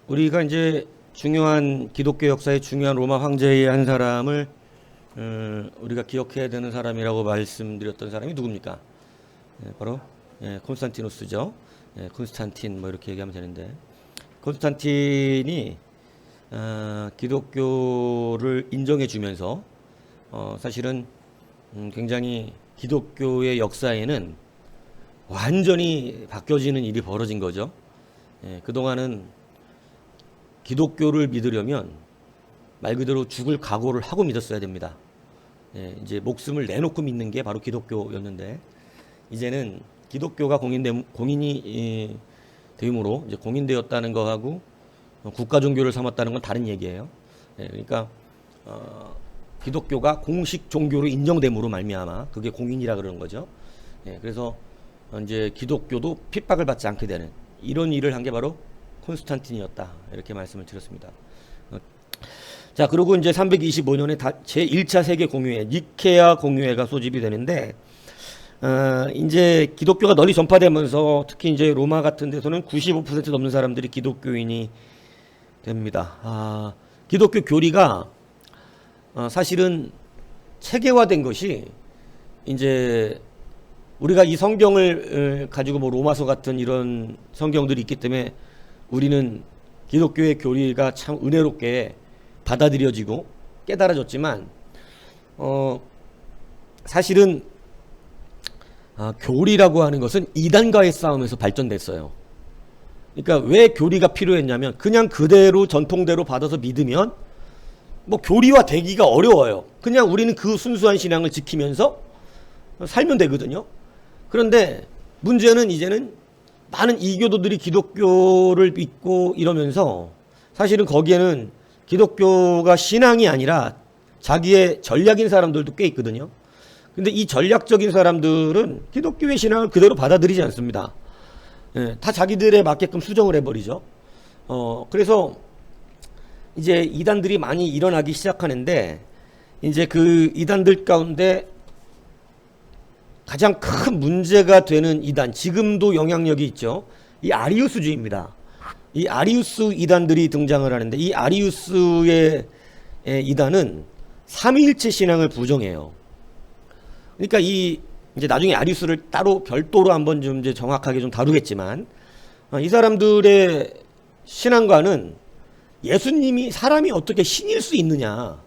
우리가 이제 중요한 기독교 역사의 중요한 로마 황제의 한 사람을 우리가 기억해야 되는 사람이라고 말씀드렸던 사람이 누굽니까? 바로 콘스탄티누스죠. 콘스탄틴 뭐 이렇게 얘기하면 되는데, 콘스탄틴이 기독교를 인정해 주면서 사실은 굉장히 기독교의 역사에는 완전히 바뀌어지는 일이 벌어진 거죠. 그동안은 기독교를 믿으려면 말 그대로 죽을 각오를 하고 믿었어야 됩니다. 이제 목숨을 내놓고 믿는 게 바로 기독교였는데, 이제는 기독교가 공인이 되므로 이제 공인되었다는 거하고 국가 종교를 삼았다는 건 다른 얘기예요. 그러니까 기독교가 공식 종교로 인정됨으로 말미암아 그게 공인이라 그러는 거죠. 그래서 이제 기독교도 핍박을 받지 않게 되는 이런 일을 한 게 바로 콘스탄틴이었다, 이렇게 말씀을 드렸습니다. 자, 그리고 이제 325년에 제1차 세계 공유회, 니케아 공유회가 소집이 되는데, 이제 기독교가 널리 전파되면서 특히 이제 로마 같은 데서는 95% 넘는 사람들이 기독교인이 됩니다. 기독교 교리가 사실은 체계화된 것이, 이제 우리가 이 성경을 가지고 뭐 로마서 같은 이런 성경들이 있기 때문에 우리는 기독교의 교리가 참 은혜롭게 받아들여지고 깨달아졌지만, 사실은 교리라고 하는 것은 이단과의 싸움에서 발전됐어요. 그러니까 왜 교리가 필요했냐면, 그냥 그대로 전통대로 받아서 믿으면 뭐 교리화 되기가 어려워요. 그냥 우리는 그 순수한 신앙을 지키면서 살면 되거든요. 그런데 문제는 이제는 많은 이교도들이 기독교를 믿고 이러면서 사실은 거기에는 기독교가 신앙이 아니라 자기의 전략인 사람들도 꽤 있거든요. 근데 이 전략적인 사람들은 기독교의 신앙을 그대로 받아들이지 않습니다. 다 자기들에 맞게끔 수정을 해버리죠. 그래서 이제 이단들이 많이 일어나기 시작하는데, 이제 그 이단들 가운데 가장 큰 문제가 되는 이단, 지금도 영향력이 있죠. 이 아리우스주의입니다. 이 아리우스 이단들이 등장을 하는데, 이 아리우스의 이단은 삼위일체 신앙을 부정해요. 그러니까 이제 나중에 아리우스를 따로 별도로 한번 좀 이제 정확하게 좀 다루겠지만, 이 사람들의 신앙관은 예수님이 사람이 어떻게 신일 수 있느냐.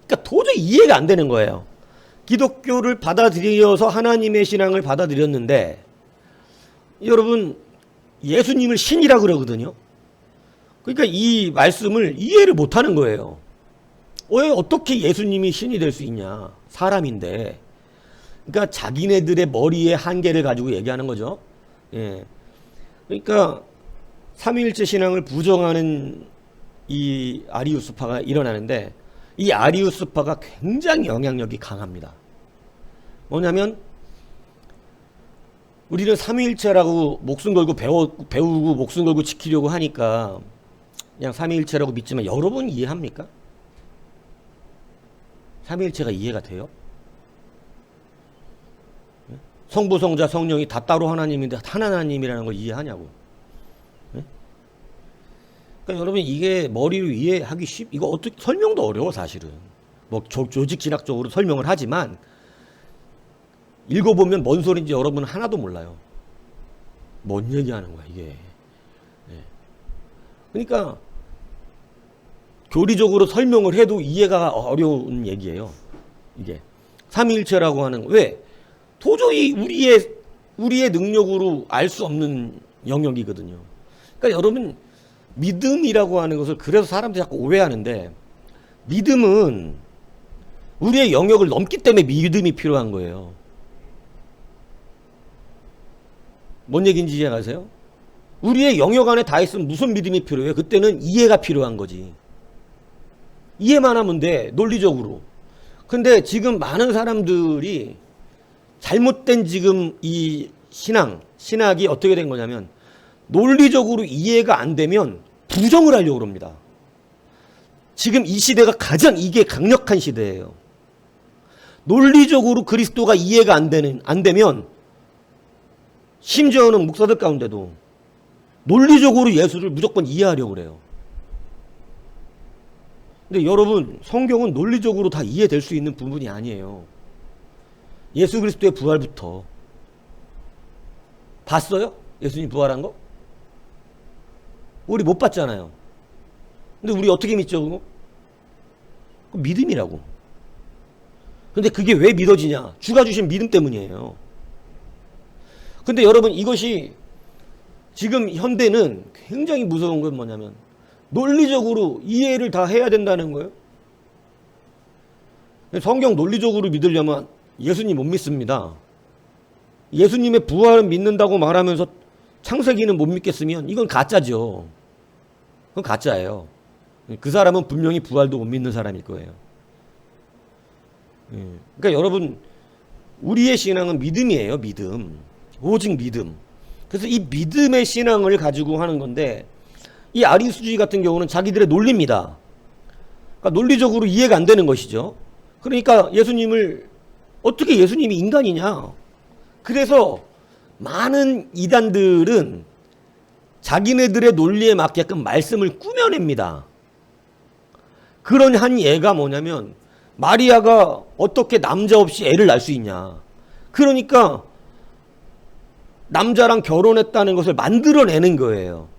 그러니까 도저히 이해가 안 되는 거예요. 기독교를 받아들여서 하나님의 신앙을 받아들였는데, 여러분 예수님을 신이라 그러거든요. 그러니까 이 말씀을 이해를 못하는 거예요. 왜 어떻게 예수님이 신이 될 수 있냐, 사람인데. 그러니까 자기네들의 머리의 한계를 가지고 얘기하는 거죠. 그러니까 삼위일체 신앙을 부정하는 이 아리우스파가 일어나는데, 이 아리우스파가 굉장히 영향력이 강합니다. 뭐냐면, 우리는 삼위일체라고 목숨 걸고 배우고 목숨 걸고 지키려고 하니까 그냥 삼위일체라고 믿지만, 여러분 이해합니까? 삼위일체가 이해가 돼요? 성부, 성자, 성령이 다 따로 하나님인데 하나님이라는 걸 이해하냐고. 그러니까 여러분, 이게 머리로 이해하기 이거 어떻게 설명도 어려워 사실은. 뭐 조직 진학적으로 설명을 하지만 읽어보면 뭔 소리인지 여러분은 하나도 몰라요. 뭔 얘기하는 거야 이게. 그러니까 교리적으로 설명을 해도 이해가 어려운 얘기예요. 이게 삼위일체라고 하는, 왜? 도저히 우리의 능력으로 알 수 없는 영역이거든요. 그러니까 여러분, 믿음이라고 하는 것을, 그래서 사람들이 자꾸 오해하는데, 믿음은 우리의 영역을 넘기 때문에 믿음이 필요한 거예요. 뭔 얘기인지 이해가세요? 우리의 영역 안에 다 있으면 무슨 믿음이 필요해요? 그때는 이해가 필요한 거지. 이해만 하면 돼, 논리적으로. 근데 지금 많은 사람들이 잘못된 지금 이 신학이 어떻게 된 거냐면, 논리적으로 이해가 안 되면 부정을 하려고 합니다. 지금 이 시대가 가장 이게 강력한 시대예요. 논리적으로 그리스도가 이해가 안 되면, 심지어는 목사들 가운데도 논리적으로 예수를 무조건 이해하려고 그래요. 근데 여러분, 성경은 논리적으로 다 이해될 수 있는 부분이 아니에요. 예수 그리스도의 부활부터 봤어요? 예수님 부활한 거? 우리 못 봤잖아요. 근데 우리 어떻게 믿죠, 그거? 믿음이라고. 근데 그게 왜 믿어지냐? 주가 주신 믿음 때문이에요. 근데 여러분, 이것이 지금 현대는 굉장히 무서운 건 뭐냐면 논리적으로 이해를 다 해야 된다는 거예요. 성경 논리적으로 믿으려면 예수님 못 믿습니다. 예수님의 부활은 믿는다고 말하면서 창세기는 못 믿겠으면 이건 가짜죠. 그건 가짜예요. 그 사람은 분명히 부활도 못 믿는 사람일 거예요. 그러니까 여러분, 우리의 신앙은 믿음이에요. 믿음. 오직 믿음. 그래서 이 믿음의 신앙을 가지고 하는 건데, 이 아리우스주의 같은 경우는 자기들의 논리입니다. 그러니까 논리적으로 이해가 안 되는 것이죠. 그러니까 어떻게 예수님이 인간이냐. 그래서 많은 이단들은 자기네들의 논리에 맞게끔 말씀을 꾸며냅니다. 그런 한 예가 뭐냐면, 마리아가 어떻게 남자 없이 애를 낳을 수 있냐. 그러니까 남자랑 결혼했다는 것을 만들어내는 거예요.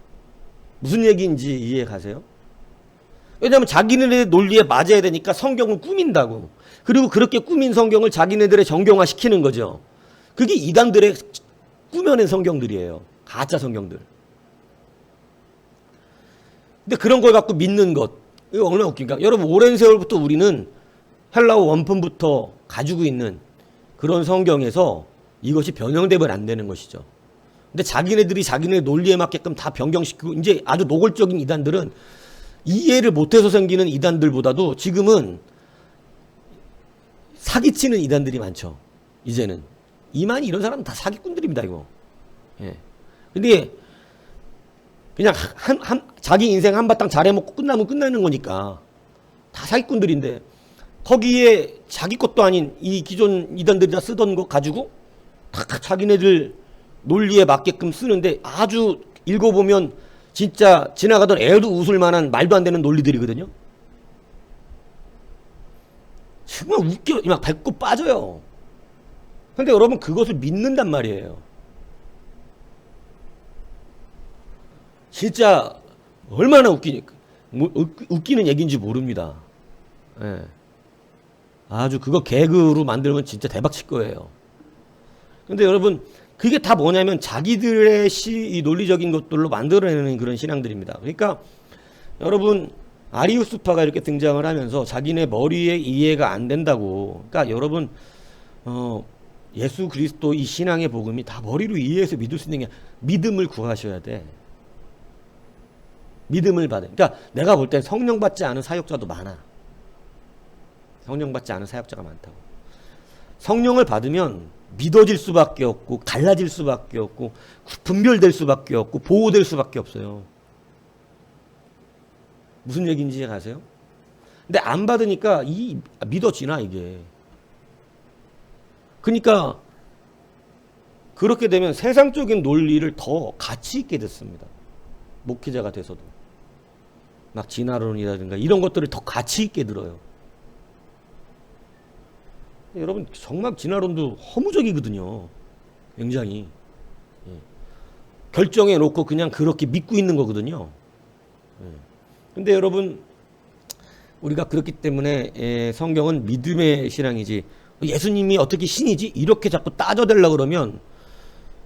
무슨 얘기인지 이해 가세요? 왜냐하면 자기네들의 논리에 맞아야 되니까 성경을 꾸민다고. 그리고 그렇게 꾸민 성경을 자기네들의 정경화 시키는 거죠. 그게 이단들의 꾸며낸 성경들이에요. 가짜 성경들. 근데 그런 걸 갖고 믿는 것, 이거 얼마나 웃긴가. 여러분, 오랜 세월부터 우리는 헬라어 원품부터 가지고 있는 그런 성경에서 이것이 변형되면 안 되는 것이죠. 근데 자기네들이 자기네 논리에 맞게끔 다 변경시키고, 이제 아주 노골적인 이단들은 이해를 못해서 생기는 이단들보다도 지금은 사기치는 이단들이 많죠. 이제는. 이만희 이런 사람은 다 사기꾼들입니다, 이거. 예. 근데 그냥 자기 인생 한바탕 잘해먹고 끝나면 끝나는 거니까 다 사기꾼들인데, 거기에 자기 것도 아닌 이 기존 이단들이 다 쓰던 거 가지고 다 자기네들 논리에 맞게끔 쓰는데, 아주 읽어보면 진짜 지나가던 애도 웃을 만한 말도 안 되는 논리들이거든요. 정말 웃겨. 막 배꼽 빠져요. 근데 여러분, 그것을 믿는단 말이에요. 진짜 얼마나 웃기는 얘기인지 모릅니다. 예. 아주 그거 개그로 만들면 진짜 대박 칠 거예요. 근데 여러분, 그게 다 뭐냐면 자기들의 이 논리적인 것들로 만들어내는 그런 신앙들입니다. 그러니까 여러분, 아리우스파가 이렇게 등장을 하면서 자기네 머리에 이해가 안 된다고. 그러니까 여러분, 예수 그리스도 이 신앙의 복음이 다 머리로 이해해서 믿을 수 있는 게, 믿음을 구하셔야 돼. 믿음을 받아. 그러니까 내가 볼 때 성령 받지 않은 사역자도 많아. 성령 받지 않은 사역자가 많다고. 성령을 받으면 믿어질 수밖에 없고, 갈라질 수밖에 없고, 분별될 수밖에 없고, 보호될 수밖에 없어요. 무슨 얘기인지 아세요? 근데 안 받으니까 믿어지나 이게. 그러니까 그렇게 되면 세상적인 논리를 더 가치 있게 듣습니다. 목회자가 돼서도. 막 진화론이라든가 이런 것들을 더 가치 있게 들어요. 여러분, 정말 진화론도 허무적이거든요. 굉장히. 결정해 놓고 그냥 그렇게 믿고 있는 거거든요. 근데 여러분, 우리가 그렇기 때문에 성경은 믿음의 신앙이지, 예수님이 어떻게 신이지? 이렇게 자꾸 따져대려고 그러면,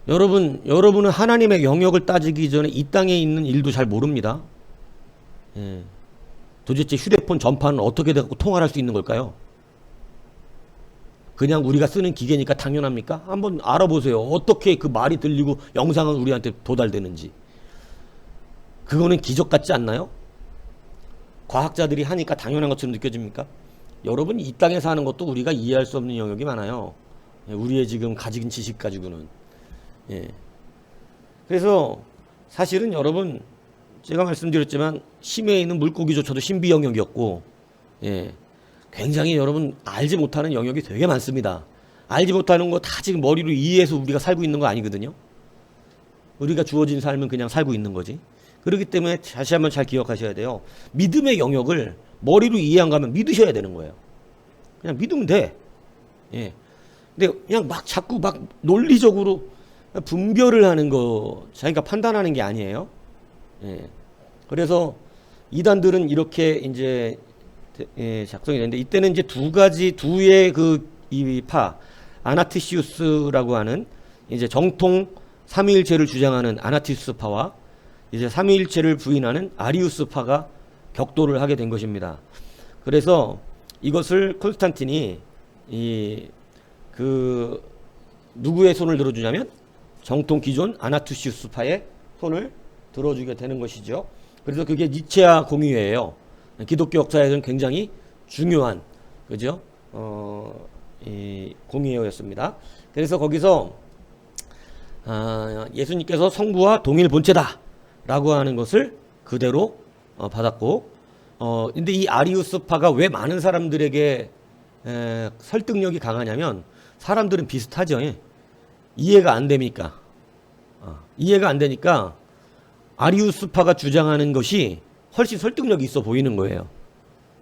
여러분은 하나님의 영역을 따지기 전에 이 땅에 있는 일도 잘 모릅니다. 도대체 휴대폰 전파는 어떻게 돼갖고 통화를 할 수 있는 걸까요? 그냥 우리가 쓰는 기계니까 당연합니까? 한번 알아보세요. 어떻게 그 말이 들리고 영상은 우리한테 도달되는지. 그거는 기적 같지 않나요? 과학자들이 하니까 당연한 것처럼 느껴집니까? 여러분, 이 땅에 사는 것도 우리가 이해할 수 없는 영역이 많아요. 우리의 지금 가진 지식 가지고는. 그래서 사실은 여러분, 제가 말씀드렸지만 심해에 있는 물고기조차도 신비 영역이었고, 굉장히 여러분 알지 못하는 영역이 되게 많습니다. 알지 못하는 거 다 지금 머리로 이해해서 우리가 살고 있는 거 아니거든요. 우리가 주어진 삶은 그냥 살고 있는 거지. 그렇기 때문에 다시 한번 잘 기억하셔야 돼요. 믿음의 영역을 머리로 이해 안 가면 믿으셔야 되는 거예요. 그냥 믿으면 돼. 예. 근데 그냥 막 자꾸 막 논리적으로 분별을 하는 거, 자기가 판단하는 게 아니에요. 예. 그래서 이단들은 이렇게 이제 작성이 되는데, 이때는 이제 두의 이 파, 아나티시우스라고 하는 이제 정통 삼위일체를 주장하는 아나티스파와 이제 삼위일체를 부인하는 아리우스파가 격돌을 하게 된 것입니다. 그래서 이것을 콘스탄틴이 누구의 손을 들어주냐면 정통 기존 아나티시우스파의 손을 들어주게 되는 것이죠. 그래서 그게 니체아 공의회예요. 기독교 역사에서는 굉장히 중요한, 그죠? 이 공의회였습니다. 그래서 거기서 예수님께서 성부와 동일 본체다라고 하는 것을 그대로 받았고, 근데 이 아리우스파가 왜 많은 사람들에게 설득력이 강하냐면, 사람들은 비슷하죠. 예. 이해가 안 되니까. 이해가 안 되니까 아리우스파가 주장하는 것이 훨씬 설득력이 있어 보이는 거예요.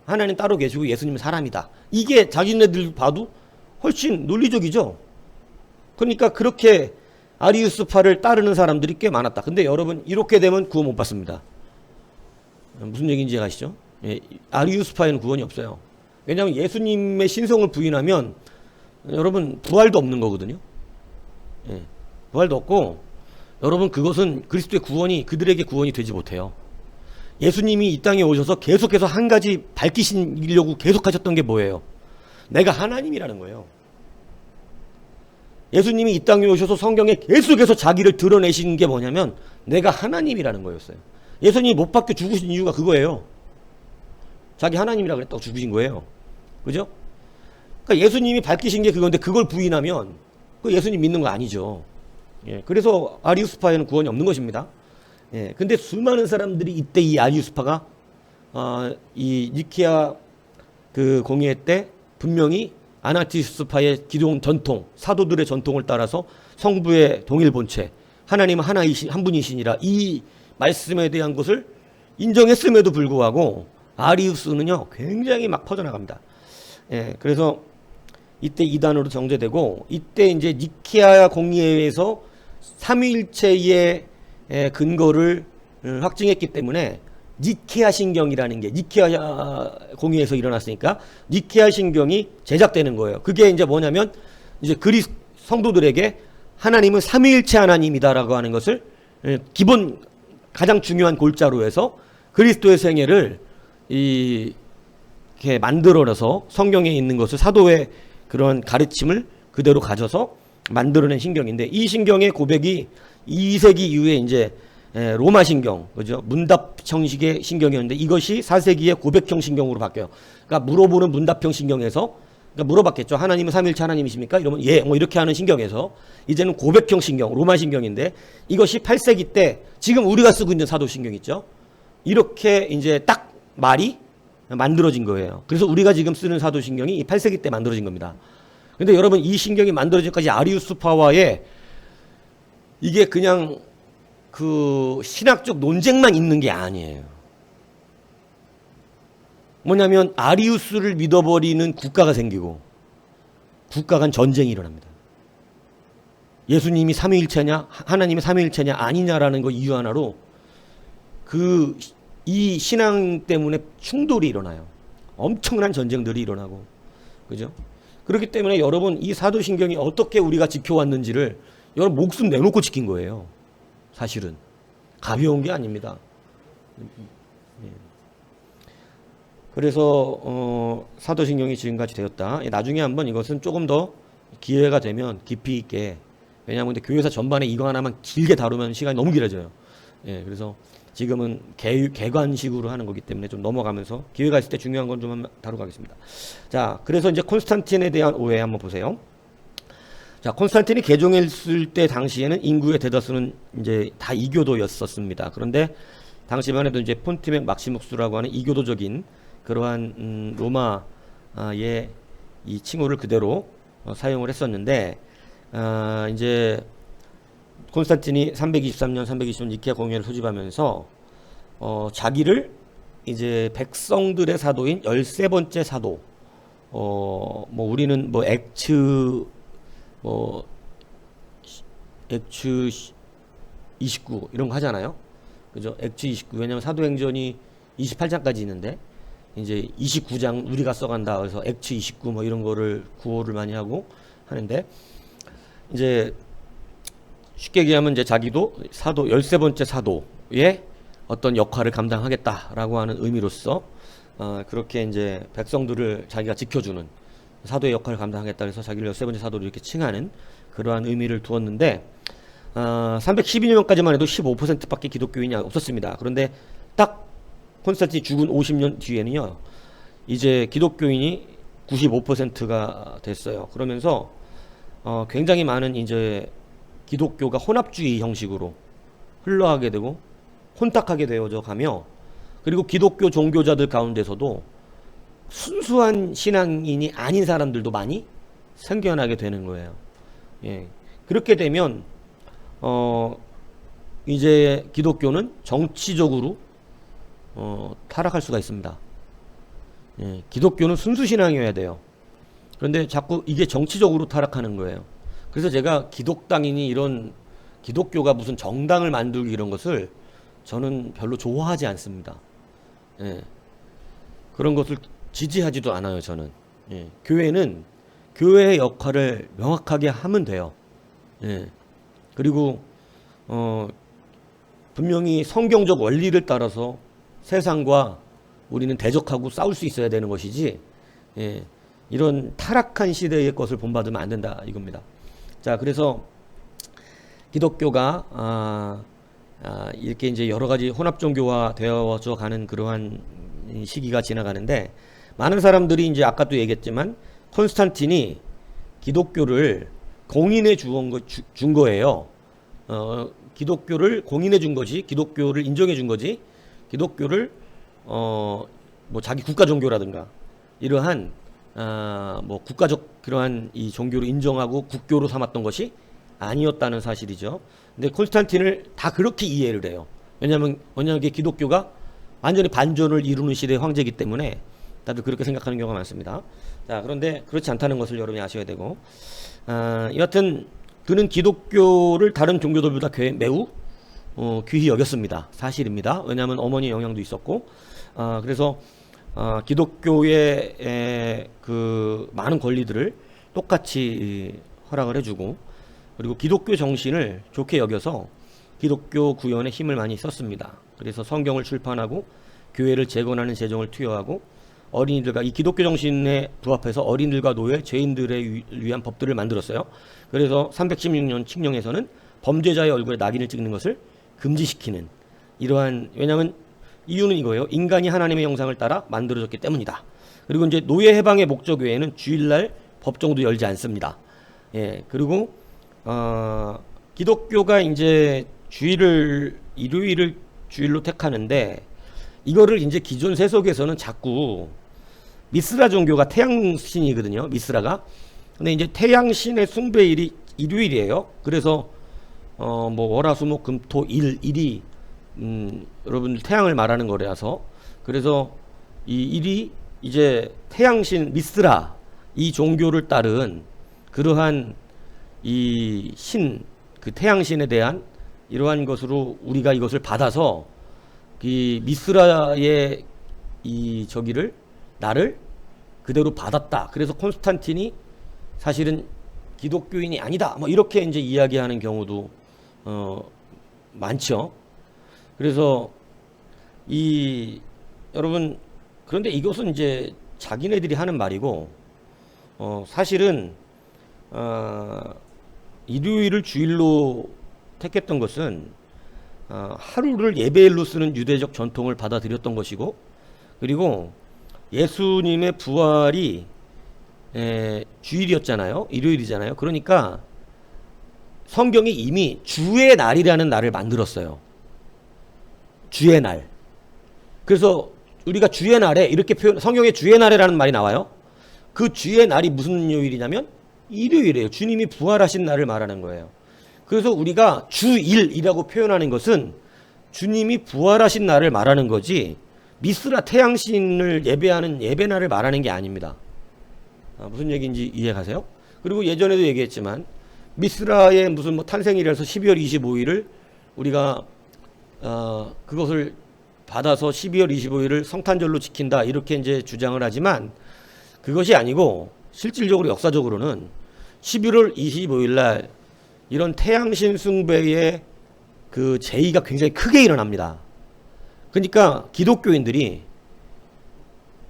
하나님 따로 계시고 예수님은 사람이다. 이게 자기네들 봐도 훨씬 논리적이죠. 그러니까 그렇게 아리우스파를 따르는 사람들이 꽤 많았다. 근데 여러분, 이렇게 되면 구원 못 받습니다. 무슨 얘기인지 아시죠? 예, 아리우스파에는 구원이 없어요. 왜냐하면 예수님의 신성을 부인하면 여러분 부활도 없는 거거든요. 예, 부활도 없고, 여러분 그것은 그리스도의 구원이 그들에게 구원이 되지 못해요. 예수님이 이 땅에 오셔서 계속해서 한 가지 밝히시려고 계속하셨던 게 뭐예요? 내가 하나님이라는 거예요. 예수님이 이 땅에 오셔서 성경에 계속해서 자기를 드러내신 게 뭐냐면 내가 하나님이라는 거였어요. 예수님이 못 박혀 죽으신 이유가 그거예요. 자기 하나님이라 그랬다고 죽으신 거예요. 그죠? 그러니까 예수님이 밝히신 게 그건데 그걸 부인하면 그 예수님 믿는 거 아니죠. 예, 그래서 아리우스파에는 구원이 없는 것입니다. 예, 근데 수많은 사람들이 이때 이 아리우스파가 이 니케아 그 공의회 때 분명히 아나티스파의 기존 전통, 사도들의 전통을 따라서 성부의 동일 본체, 하나님은 한 분이시니라, 이 말씀에 대한 것을 인정했음에도 불구하고 아리우스는요 굉장히 막 퍼져나갑니다. 예, 그래서 이때 이단으로 정제되고, 이때 이제 니케아 공의회에서 삼위일체의 근거를 확증했기 때문에 니케아 신경이라는 게, 니케아 공의회에서 일어났으니까 니케아 신경이 제작되는 거예요. 그게 이제 뭐냐면 이제 성도들에게 하나님은 삼위일체 하나님이다라고 하는 것을 기본 가장 중요한 골자로 해서 그리스도의 생애를 이렇게 만들어서 성경에 있는 것을, 사도의 그런 가르침을 그대로 가져서 만들어낸 신경인데, 이 신경의 고백이 2세기 이후에 이제 로마 신경, 그죠? 문답 형식의 신경이었는데 이것이 4세기의 고백형 신경으로 바뀌어요. 그러니까 물어보는 문답형 신경에서, 그러니까 물어봤겠죠. 하나님은 삼위일체 하나님이십니까? 이러면 예, 뭐 이렇게 하는 신경에서 이제는 고백형 신경, 로마 신경인데, 이것이 8세기 때 지금 우리가 쓰고 있는 사도 신경 있죠? 이렇게 이제 딱 말이 만들어진 거예요. 그래서 우리가 지금 쓰는 사도 신경이 8세기 때 만들어진 겁니다. 근데 여러분, 이 신경이 만들어지기까지 아리우스파와의 이게 그냥 그 신학적 논쟁만 있는 게 아니에요. 뭐냐면 아리우스를 믿어버리는 국가가 생기고 국가 간 전쟁이 일어납니다. 예수님이 삼위일체냐, 하나님이 삼위일체냐 아니냐라는 거 이유 하나로 이 신앙 때문에 충돌이 일어나요. 엄청난 전쟁들이 일어나고, 그죠? 그렇기 때문에 여러분, 이 사도신경이 어떻게 우리가 지켜왔는지를 여러분 목숨 내놓고 지킨 거예요. 사실은 가벼운 게 아닙니다. 그래서 사도신경이 지금까지 되었다. 나중에 한번 이것은 조금 더 기회가 되면 깊이 있게, 왜냐하면 근데 교회사 전반에 이거 하나만 길게 다루면 시간이 너무 길어져요. 예, 그래서 지금은 개관식으로 하는 거기 때문에 좀 넘어가면서 기회가 있을 때 중요한 건 좀 다루고 가겠습니다. 자, 그래서 이제 콘스탄틴에 대한 오해 한번 보세요. 자, 콘스탄틴이 개종했을 때 당시에는 인구의 대다수는 이제 다 이교도였었습니다. 그런데 당시만 해도 이제 폰티맥 막시묵스라고 하는 이교도적인 그러한 로마의 이 칭호를 그대로 사용을 했었는데, 이제 콘스탄틴이 323년, 320년 니케아 공회를 소집하면서 자기를 이제 백성들의 사도인 13번째 사도, 뭐 우리는 뭐 액츠 29 이런 거 하잖아요. 그죠? 액츠 29. 왜냐면 사도행전이 28장까지 있는데 이제 29장 우리가 써간다. 그래서 액츠 29 뭐 이런 거를 구호를 많이 하고 하는데, 이제 쉽게 얘기하면 이제 자기도 사도 13번째 사도의 어떤 역할을 감당하겠다라고 하는 의미로서 그렇게 이제 백성들을 자기가 지켜주는 사도의 역할을 감당하겠다 해서 자기를 13번째 사도로 이렇게 칭하는 그러한 의미를 두었는데, 312년까지만 해도 15%밖에 기독교인이 없었습니다. 그런데 딱 콘스탄틴이 죽은 50년 뒤에는요, 이제 기독교인이 95%가 됐어요. 그러면서 굉장히 많은 이제 기독교가 혼합주의 형식으로 흘러가게 되고 혼탁하게 되어져 가며, 그리고 기독교 종교자들 가운데서도 순수한 신앙인이 아닌 사람들도 많이 생겨나게 되는 거예요. 예. 그렇게 되면 이제 기독교는 정치적으로 타락할 수가 있습니다. 예. 기독교는 순수 신앙이어야 돼요. 그런데 자꾸 이게 정치적으로 타락하는 거예요. 그래서 제가 기독당이니 이런 기독교가 무슨 정당을 만들기 이런 것을 저는 별로 좋아하지 않습니다. 예. 그런 것을 지지하지도 않아요, 저는. 예. 교회는 교회의 역할을 명확하게 하면 돼요. 예. 그리고 분명히 성경적 원리를 따라서 세상과 우리는 대적하고 싸울 수 있어야 되는 것이지, 예. 이런 타락한 시대의 것을 본받으면 안 된다 이겁니다. 자, 그래서 기독교가 이렇게 이제 여러 가지 혼합 종교화 되어져 가는 그러한 시기가 지나가는데, 많은 사람들이 이제 아까도 얘기했지만 콘스탄틴이 기독교를 공인해 준 거예요. 기독교를 공인해 준 거지, 기독교를 인정해 준 거지, 기독교를 뭐 자기 국가 종교라든가 이러한 뭐 국가적 그러한 이 종교를 인정하고 국교로 삼았던 것이 아니었다는 사실이죠. 근데 콘스탄틴을 다 그렇게 이해를 해요. 왜냐하면 이게 기독교가 완전히 반전을 이루는 시대의 황제이기 때문에 다들 그렇게 생각하는 경우가 많습니다. 자, 그런데 그렇지 않다는 것을 여러분이 아셔야 되고, 여하튼 그는 기독교를 다른 종교들보다 매우 귀히 여겼습니다. 사실입니다. 왜냐하면 어머니의 영향도 있었고, 그래서 기독교의 그 많은 권리들을 똑같이 허락을 해주고, 그리고 기독교 정신을 좋게 여겨서 기독교 구현에 힘을 많이 썼습니다. 그래서 성경을 출판하고 교회를 재건하는 재정을 투여하고, 어린이들과 이 기독교 정신에 부합해서 어린이들과 노예, 죄인들에 위한 법들을 만들었어요. 그래서 316년 칙령에서는 범죄자의 얼굴에 낙인을 찍는 것을 금지시키는, 이러한, 왜냐하면 이유는 이거예요. 인간이 하나님의 형상을 따라 만들어졌기 때문이다. 그리고 이제 노예 해방의 목적 외에는 주일날 법정도 열지 않습니다. 예, 그리고 기독교가 이제 일요일을 주일로 택하는데, 이거를 이제 기존 세속에서는 자꾸 미스라 종교가 태양신이거든요. 미스라가. 근데 이제 태양신의 숭배일이 일요일이에요. 그래서 뭐 월화수목금토일이 여러분들 태양을 말하는 거라서, 그래서 이 일이 이제 태양신 미스라 이 종교를 따른 그러한 이 그 태양신에 대한 이러한 것으로 우리가 이것을 받아서 이 미스라의 이 나를 그대로 받았다. 그래서 콘스탄틴이 사실은 기독교인이 아니다. 뭐 이렇게 이제 이야기하는 경우도 많죠. 그래서 여러분, 그런데 이것은 이제 자기네들이 하는 말이고, 사실은 일요일을 주일로 택했던 것은 하루를 예배일로 쓰는 유대적 전통을 받아들였던 것이고, 그리고 예수님의 부활이 주일이었잖아요. 일요일이잖아요. 그러니까 성경이 이미 주의 날이라는 날을 만들었어요. 주의 날. 그래서 우리가 주의 날에 이렇게 성경에 주의 날에라는 말이 나와요. 그 주의 날이 무슨 요일이냐면 일요일이에요. 주님이 부활하신 날을 말하는 거예요. 그래서 우리가 주일이라고 표현하는 것은 주님이 부활하신 날을 말하는 거지 미스라 태양신을 예배하는 예배날을 말하는 게 아닙니다. 무슨 얘기인지 이해가세요? 그리고 예전에도 얘기했지만 미스라의 무슨 뭐 탄생일이라서 12월 25일을 우리가 그것을 받아서 12월 25일을 성탄절로 지킨다 이렇게 이제 주장을 하지만 그것이 아니고 실질적으로 역사적으로는 11월 25일 날 이런 태양신 숭배의 그 제의가 굉장히 크게 일어납니다. 그러니까 기독교인들이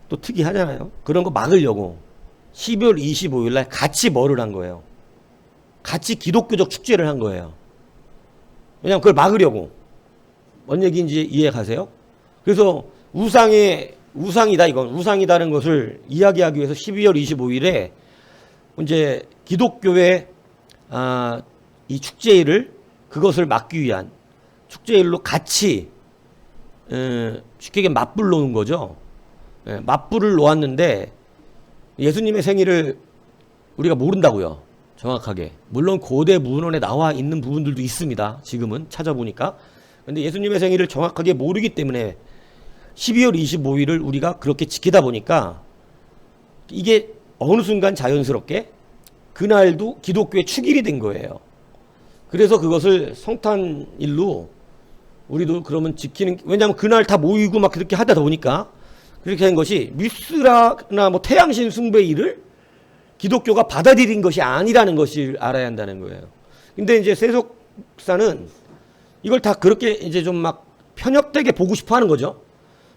또 특이하잖아요. 그런 거 막으려고 12월 25일 날 같이 뭐를 한 거예요? 같이 기독교적 축제를 한 거예요. 왜냐하면 그걸 막으려고. 뭔 얘기인지 이해 가세요? 그래서 우상이다 이건 우상이다는 것을 이야기하기 위해서 12월 25일에 이제 기독교의 이 축제일을 그것을 막기 위한 축제일로 같이 쉽게 얘기하면 맞불 놓은 거죠. 맞불을 놓았는데 예수님의 생일을 우리가 모른다고요. 정확하게. 물론 고대 문헌에 나와 있는 부분들도 있습니다. 지금은 찾아보니까. 근데 예수님의 생일을 정확하게 모르기 때문에 12월 25일을 우리가 그렇게 지키다 보니까 이게 어느 순간 자연스럽게 그날도 기독교의 축일이 된 거예요. 그래서 그것을 성탄일로 우리도 그러면 지키는, 왜냐하면 그날 다 모이고 막 그렇게 하다 보니까 그렇게 한 것이 미스라나 뭐 태양신 숭배일을 기독교가 받아들인 것이 아니라는 것을 알아야 한다는 거예요. 근데 이제 세속사는 이걸 다 그렇게 이제 좀 막 편협되게 보고 싶어 하는 거죠.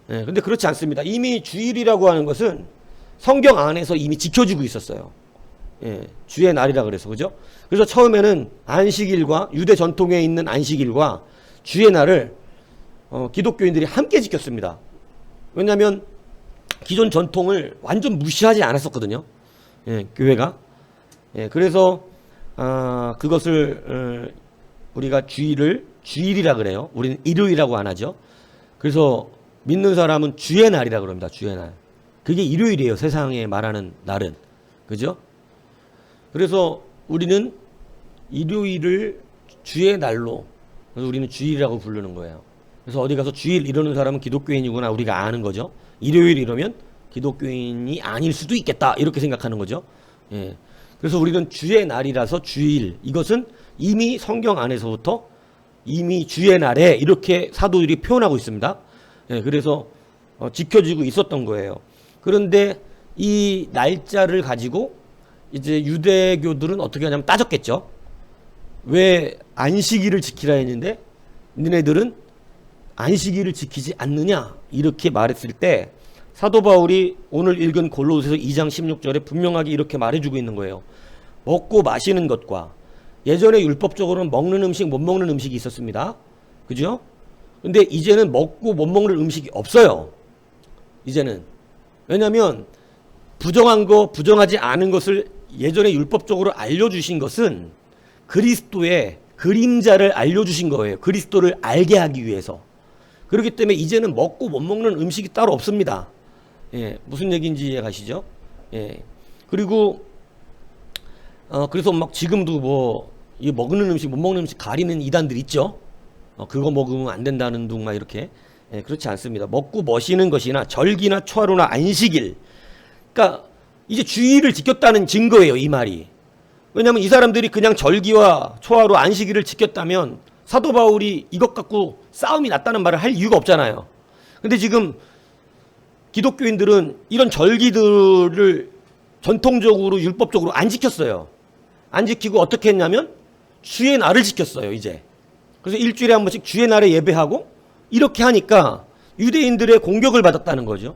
근데 그렇지 않습니다. 이미 주일이라고 하는 것은 성경 안에서 이미 지켜지고 있었어요. 주의 날이라 그래서, 그죠? 그래서 처음에는 안식일과 유대 전통에 있는 안식일과 주의 날을 기독교인들이 함께 지켰습니다. 왜냐하면 기존 전통을 완전 무시하지 않았었거든요. 교회가. 그래서 그것을 우리가 주일이라 그래요. 우리는 일요일이라고 안 하죠. 그래서 믿는 사람은 주의 날이라 그럽니다. 주의 날. 그게 일요일이에요. 세상에 말하는 날은. 그죠? 그래서 우리는 일요일을 주의 날로, 그래서 우리는 주일이라고 부르는 거예요. 그래서 어디 가서 주일 이러는 사람은 기독교인이구나 우리가 아는 거죠. 일요일 이러면 기독교인이 아닐 수도 있겠다 이렇게 생각하는 거죠. 그래서 우리는 주의 날이라서 주일, 이것은 이미 성경 안에서부터 이미 주의 날에 이렇게 사도들이 표현하고 있습니다. 그래서 지켜지고 있었던 거예요. 그런데 이 날짜를 가지고 이제 유대교들은 어떻게 하냐면 따졌겠죠. 왜 안식일을 지키라 했는데 너네들은 안식일을 지키지 않느냐 이렇게 말했을 때 사도 바울이 오늘 읽은 골로새서 2장 16절에 분명하게 이렇게 말해주고 있는 거예요. 먹고 마시는 것과, 예전에 율법적으로는 먹는 음식 못 먹는 음식이 있었습니다. 그죠? 근데 이제는 먹고 못 먹는 음식이 없어요. 이제는. 왜냐하면 부정한 거 부정하지 않은 것을 예전에 율법적으로 알려주신 것은 그리스도의 그림자를 알려주신 거예요. 그리스도를 알게 하기 위해서. 그렇기 때문에 이제는 먹고 못 먹는 음식이 따로 없습니다. 무슨 얘기인지 이해가시죠? 그리고 그래서 막 지금도 뭐 이 먹는 음식 못 먹는 음식 가리는 이단들 있죠. 그거 먹으면 안 된다는 둥 막 이렇게. 그렇지 않습니다. 먹고 머시는 것이나 절기나 초하루나 안식일, 그러니까 이제 주일을 지켰다는 증거예요, 이 말이. 왜냐하면 이 사람들이 그냥 절기와 초하루 안식일을 지켰다면 사도 바울이 이것 갖고 싸움이 났다는 말을 할 이유가 없잖아요. 근데 지금 기독교인들은 이런 절기들을 전통적으로 율법적으로 안 지켰어요. 안 지키고 어떻게 했냐면 주의 날을 지켰어요, 이제. 그래서 일주일에 한 번씩 주의 날에 예배하고 이렇게 하니까 유대인들의 공격을 받았다는 거죠.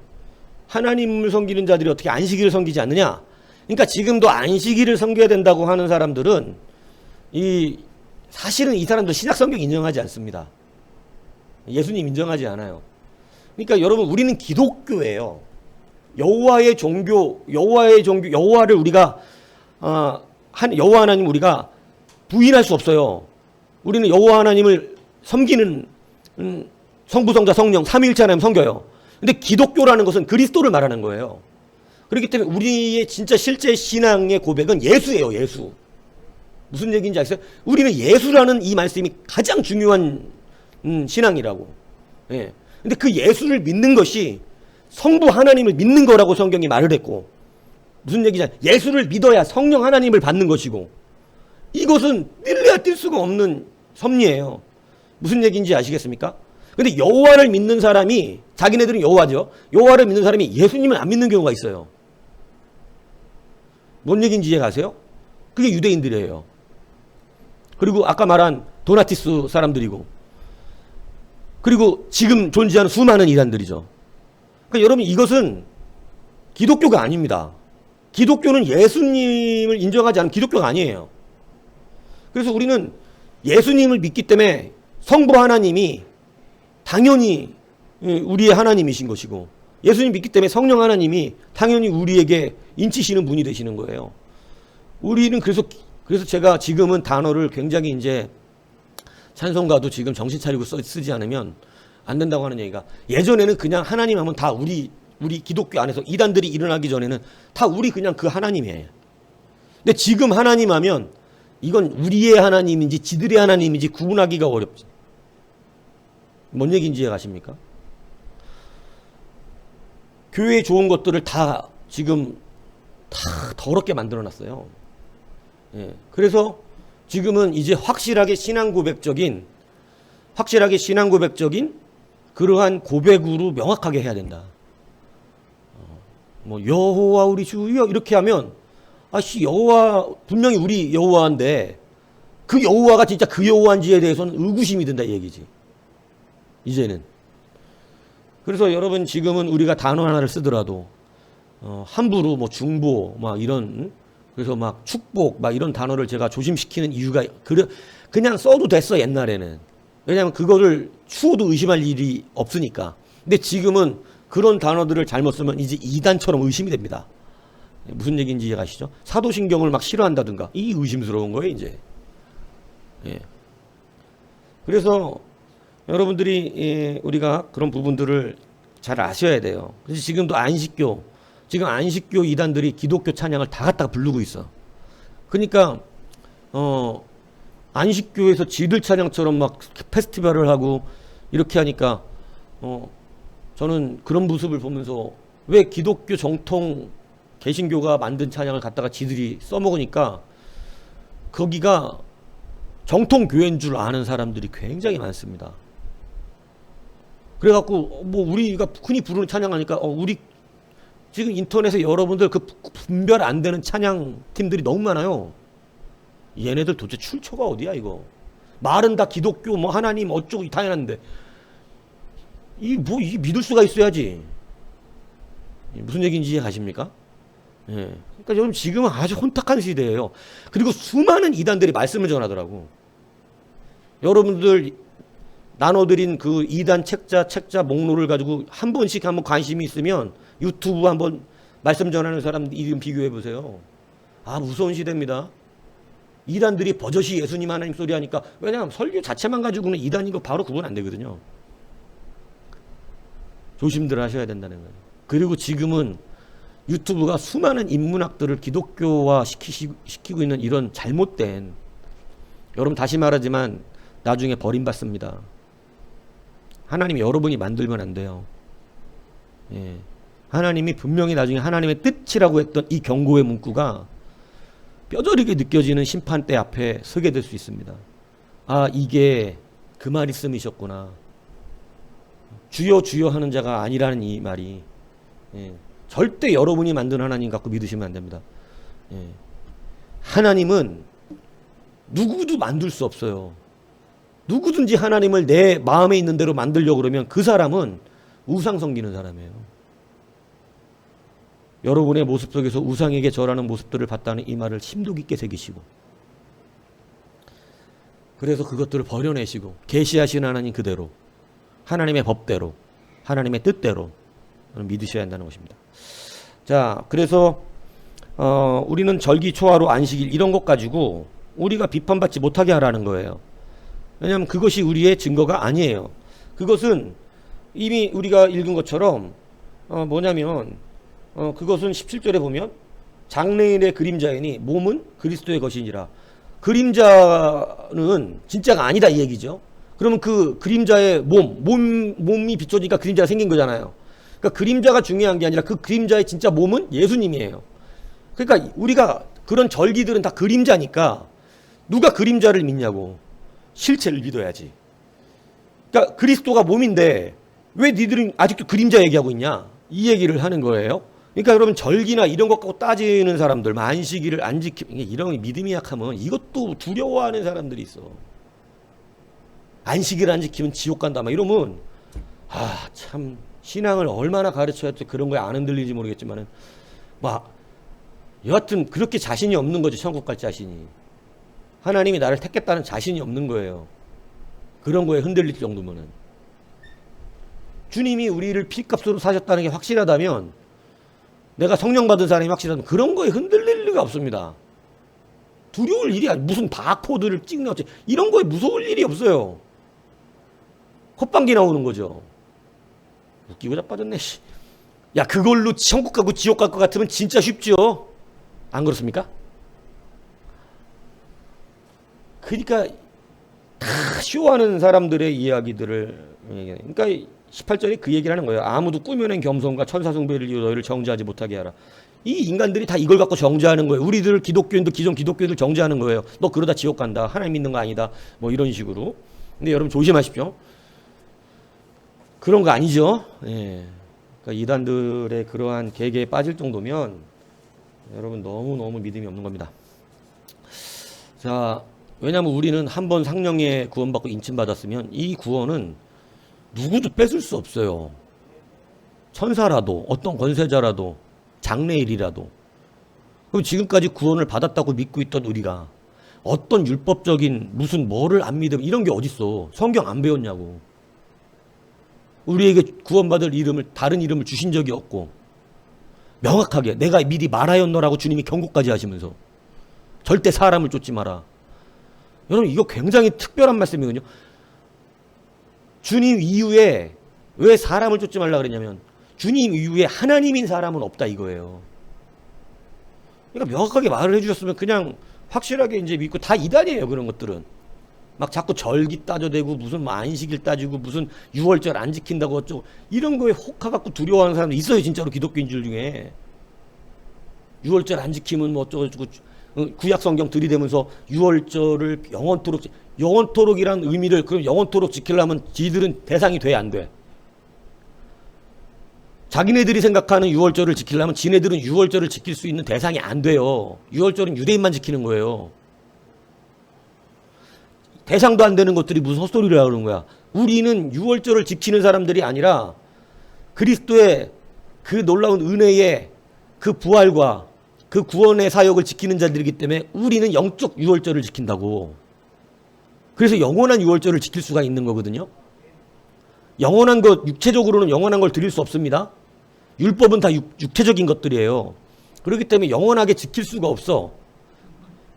하나님을 섬기는 자들이 어떻게 안식일을 섬기지 않느냐. 그러니까 지금도 안식일을 섬겨야 된다고 하는 사람들은 사실은 이 사람들 신약 성경 인정하지 않습니다. 예수님 인정하지 않아요. 그러니까 여러분, 우리는 기독교예요. 여호와의 종교, 여호와를 우리가 여호와 하나님 우리가 부인할 수 없어요. 우리는 여호와 하나님을 섬기는 성부, 성자, 성령 삼위일체 하나님 섬겨요. 근데 기독교라는 것은 그리스도를 말하는 거예요. 그렇기 때문에 우리의 진짜 실제 신앙의 고백은 예수예요. 예수. 무슨 얘기인지 아세요? 우리는 예수라는 이 말씀이 가장 중요한 신앙이라고. 예. 근데 그 예수를 믿는 것이 성부 하나님을 믿는 거라고 성경이 말을 했고, 무슨 얘기냐? 예수를 믿어야 성령 하나님을 받는 것이고, 이것은 뛸래야 뛸 수가 없는 섭리예요. 무슨 얘기인지 아시겠습니까? 근데 여호와를 믿는 사람이, 자기네들은 여호와죠. 여호와를 믿는 사람이 예수님을 안 믿는 경우가 있어요. 뭔 얘기인지 이해 가세요? 그게 유대인들이에요. 그리고 아까 말한 도나티스 사람들이고, 그리고 지금 존재하는 수많은 이단들이죠. 그러니까 여러분, 이것은 기독교가 아닙니다. 기독교는 예수님을 인정하지 않은 기독교가 아니에요. 그래서 우리는 예수님을 믿기 때문에 성부 하나님이 당연히 우리의 하나님이신 것이고, 예수님 믿기 때문에 성령 하나님이 당연히 우리에게 인치시는 분이 되시는 거예요. 우리는 그래서 제가 지금은 단어를 굉장히 이제 찬송가도 지금 정신 차리고 쓰지 않으면 안 된다고 하는 얘기가, 예전에는 그냥 하나님 하면 다 우리 기독교 안에서 이단들이 일어나기 전에는 다 우리 그냥 그 하나님이에요. 근데 지금 하나님 하면 이건 우리의 하나님인지 지들의 하나님인지 구분하기가 어렵지. 뭔 얘기인지 이해가십니까? 교회에 좋은 것들을 다 지금 다 더럽게 만들어놨어요. 예. 그래서 지금은 이제 확실하게 신앙 고백적인 그러한 고백으로 명확하게 해야 된다. 뭐 여호와 우리 주여 이렇게 하면, 아씨 여호와 분명히 우리 여호와인데 그 여호와가 진짜 그 여호와인지에 대해서는 의구심이 든다 이 얘기지. 이제는. 그래서 여러분, 지금은 우리가 단어 하나를 쓰더라도 함부로 뭐 중보 막 이런, 그래서 막 축복 막 이런 단어를 제가 조심시키는 이유가, 그냥 써도 됐어 옛날에는. 왜냐하면 그거를 추호도 의심할 일이 없으니까. 근데 지금은 그런 단어들을 잘못 쓰면 이제 이단처럼 의심이 됩니다. 무슨 얘기인지 이해가시죠? 사도신경을 막 싫어한다든가, 이 의심스러운 거예요 이제. 예. 그래서 여러분들이 우리가 그런 부분들을 잘 아셔야 돼요. 그래서 지금도 안식교 이단들이 기독교 찬양을 다 갖다가 부르고 있어. 그러니까 안식교에서 지들 찬양처럼 막 페스티벌을 하고 이렇게 하니까 저는 그런 모습을 보면서, 왜 기독교 정통 개신교가 만든 찬양을 갖다가 지들이 써먹으니까 거기가 정통 교회인 줄 아는 사람들이 굉장히 많습니다. 그래갖고 뭐 우리가 흔히 부르는 찬양하니까 우리 지금 인터넷에 여러분들 그 분별 안 되는 찬양 팀들이 너무 많아요. 얘네들 도대체 출처가 어디야 이거? 말은 다 기독교 뭐 하나님 어쩌고 당연한데 이 믿을 수가 있어야지. 무슨 얘기인지 이해가십니까? 예. 그러니까 여러분, 지금은 아주 혼탁한 시대예요. 그리고 수많은 이단들이 말씀을 전하더라고. 여러분들 나눠드린 그 이단 책자 목록을 가지고 한 번씩 한번 관심이 있으면 유튜브 한번 말씀 전하는 사람 이름 비교해 보세요. 아, 무서운 시대입니다. 이단들이 버젓이 예수님 하나님 소리 하니까, 왜냐하면 설교 자체만 가지고는 이단인 거 바로 구분 안 되거든요. 조심들 하셔야 된다는 거예요. 그리고 지금은 유튜브가 수많은 인문학들을 기독교화 시키고 있는 이런 잘못된, 여러분 다시 말하지만 나중에 버림받습니다. 하나님이 여러분이 만들면 안 돼요. 예. 하나님이 분명히 나중에 하나님의 뜻이라고 했던 이 경고의 문구가 뼈저리게 느껴지는 심판대 앞에 서게 될 수 있습니다. 아, 이게 그 말씀이셨구나. 주여 주여 하는 자가 아니라는 이 말이, 예. 절대 여러분이 만든 하나님 갖고 믿으시면 안 됩니다. 예. 하나님은 누구도 만들 수 없어요. 누구든지 하나님을 내 마음에 있는 대로 만들려고 그러면 그 사람은 우상 섬기는 사람이에요. 여러분의 모습 속에서 우상에게 절하는 모습들을 봤다는 이 말을 심도 깊게 새기시고, 그래서 그것들을 버려내시고 계시하신 하나님 그대로, 하나님의 법대로, 하나님의 뜻대로 믿으셔야 한다는 것입니다. 자, 그래서 우리는 절기, 초하루, 안식일 이런 것 가지고 우리가 비판받지 못하게 하라는 거예요. 왜냐하면 그것이 우리의 증거가 아니에요. 그것은 이미 우리가 읽은 것처럼 뭐냐면 그것은 17절에 보면 장래인의 그림자이니 몸은 그리스도의 것이니라. 그림자는 진짜가 아니다 이 얘기죠. 그러면 그 그림자의 몸이 비춰지니까 그림자가 생긴 거잖아요. 그러니까 그림자가 중요한 게 아니라 그 그림자의 진짜 몸은 예수님이에요. 그러니까 우리가 그런 절기들은 다 그림자니까 누가 그림자를 믿냐고. 실체를 믿어야지. 그러니까 그리스도가 몸인데 왜 니들은 아직도 그림자 얘기하고 있냐? 이 얘기를 하는 거예요. 그러니까 여러분 절기나 이런 것 갖고 따지는 사람들, 안식일을 안 지키면 이런 믿음이 약하면 이것도 두려워하는 사람들이 있어. 안식일 안 지키면 지옥 간다 막 이러면 참 신앙을 얼마나 가르쳐야 또 그런 거에 안 흔들리지 모르겠지만은 막 여하튼 그렇게 자신이 없는 거죠. 천국 갈 자신이. 하나님이 나를 택했다는 자신이 없는 거예요. 그런 거에 흔들릴 정도면은. 주님이 우리를 피값으로 사셨다는 게 확실하다면, 내가 성령 받은 사람이 확실하다면 그런 거에 흔들릴 리가 없습니다. 두려울 일이 아니야. 무슨 바코드를 찍나 어째 이런 거에 무서울 일이 없어요. 콧방귀 나오는 거죠. 웃기고 자빠졌네. 야, 그걸로 천국 가고 지옥 갈 것 같으면 진짜 쉽죠. 안 그렇습니까? 그러니까 다 쇼하는 사람들의 이야기들을, 그러니까 18절에 그 얘기를 하는 거예요. 아무도 꾸며낸 겸손과 천사숭배를 이유 너희를 정죄하지 못하게 하라. 이 인간들이 다 이걸 갖고 정죄하는 거예요. 우리들 기독교인들, 기존 기독교인들 정죄하는 거예요. 너 그러다 지옥 간다. 하나님 믿는 거 아니다. 뭐 이런 식으로. 근데 여러분 조심하십시오. 그런 거 아니죠. 예. 그러니까 이단들의 그러한 계계에 빠질 정도면 여러분 너무너무 믿음이 없는 겁니다. 자, 왜냐하면 우리는 한번 성령에 구원받고 인침받았으면 이 구원은 누구도 뺏을 수 없어요. 천사라도, 어떤 권세자라도, 장래일이라도. 그럼 지금까지 구원을 받았다고 믿고 있던 우리가 어떤 율법적인 무슨 뭐를 안 믿으면 이런 게 어딨어. 성경 안 배웠냐고. 우리에게 구원받을 이름을, 다른 이름을 주신 적이 없고, 명확하게 내가 미리 말하였노라고 주님이 경고까지 하시면서 절대 사람을 쫓지 마라. 여러분, 이거 굉장히 특별한 말씀이거든요. 주님 이후에 왜 사람을 쫓지 말라 그랬냐면 주님 이후에 하나님인 사람은 없다 이거예요. 그러니까 명확하게 말을 해주셨으면 그냥 확실하게 이제 믿고, 다 이단이에요 그런 것들은. 막 자꾸 절기 따져대고 무슨 안식일 따지고 무슨 6월절 안 지킨다고 어쩌고 이런 거에 혹하갖고 두려워하는 사람도 있어요. 진짜로 기독교인들 중에 6월절 안 지키면 뭐 어쩌고 저쩌고 구약 성경 들이대면서 6월절을 영원토록이란 의미를, 그럼 영원토록 지키려면 지들은 대상이 돼 안 돼? 자기네들이 생각하는 6월절을 지키려면 지네들은 6월절을 지킬 수 있는 대상이 안 돼요. 6월절은 유대인만 지키는 거예요. 대상도 안 되는 것들이 무슨 헛소리를 하는 거야. 우리는 6월절을 지키는 사람들이 아니라 그리스도의 그 놀라운 은혜의 그 부활과 그 구원의 사역을 지키는 자들이기 때문에 우리는 영적 6월절을 지킨다고. 그래서 영원한 6월절을 지킬 수가 있는 거거든요. 영원한 것, 육체적으로는 영원한 걸 드릴 수 없습니다. 율법은 다 육체적인 것들이에요. 그렇기 때문에 영원하게 지킬 수가 없어.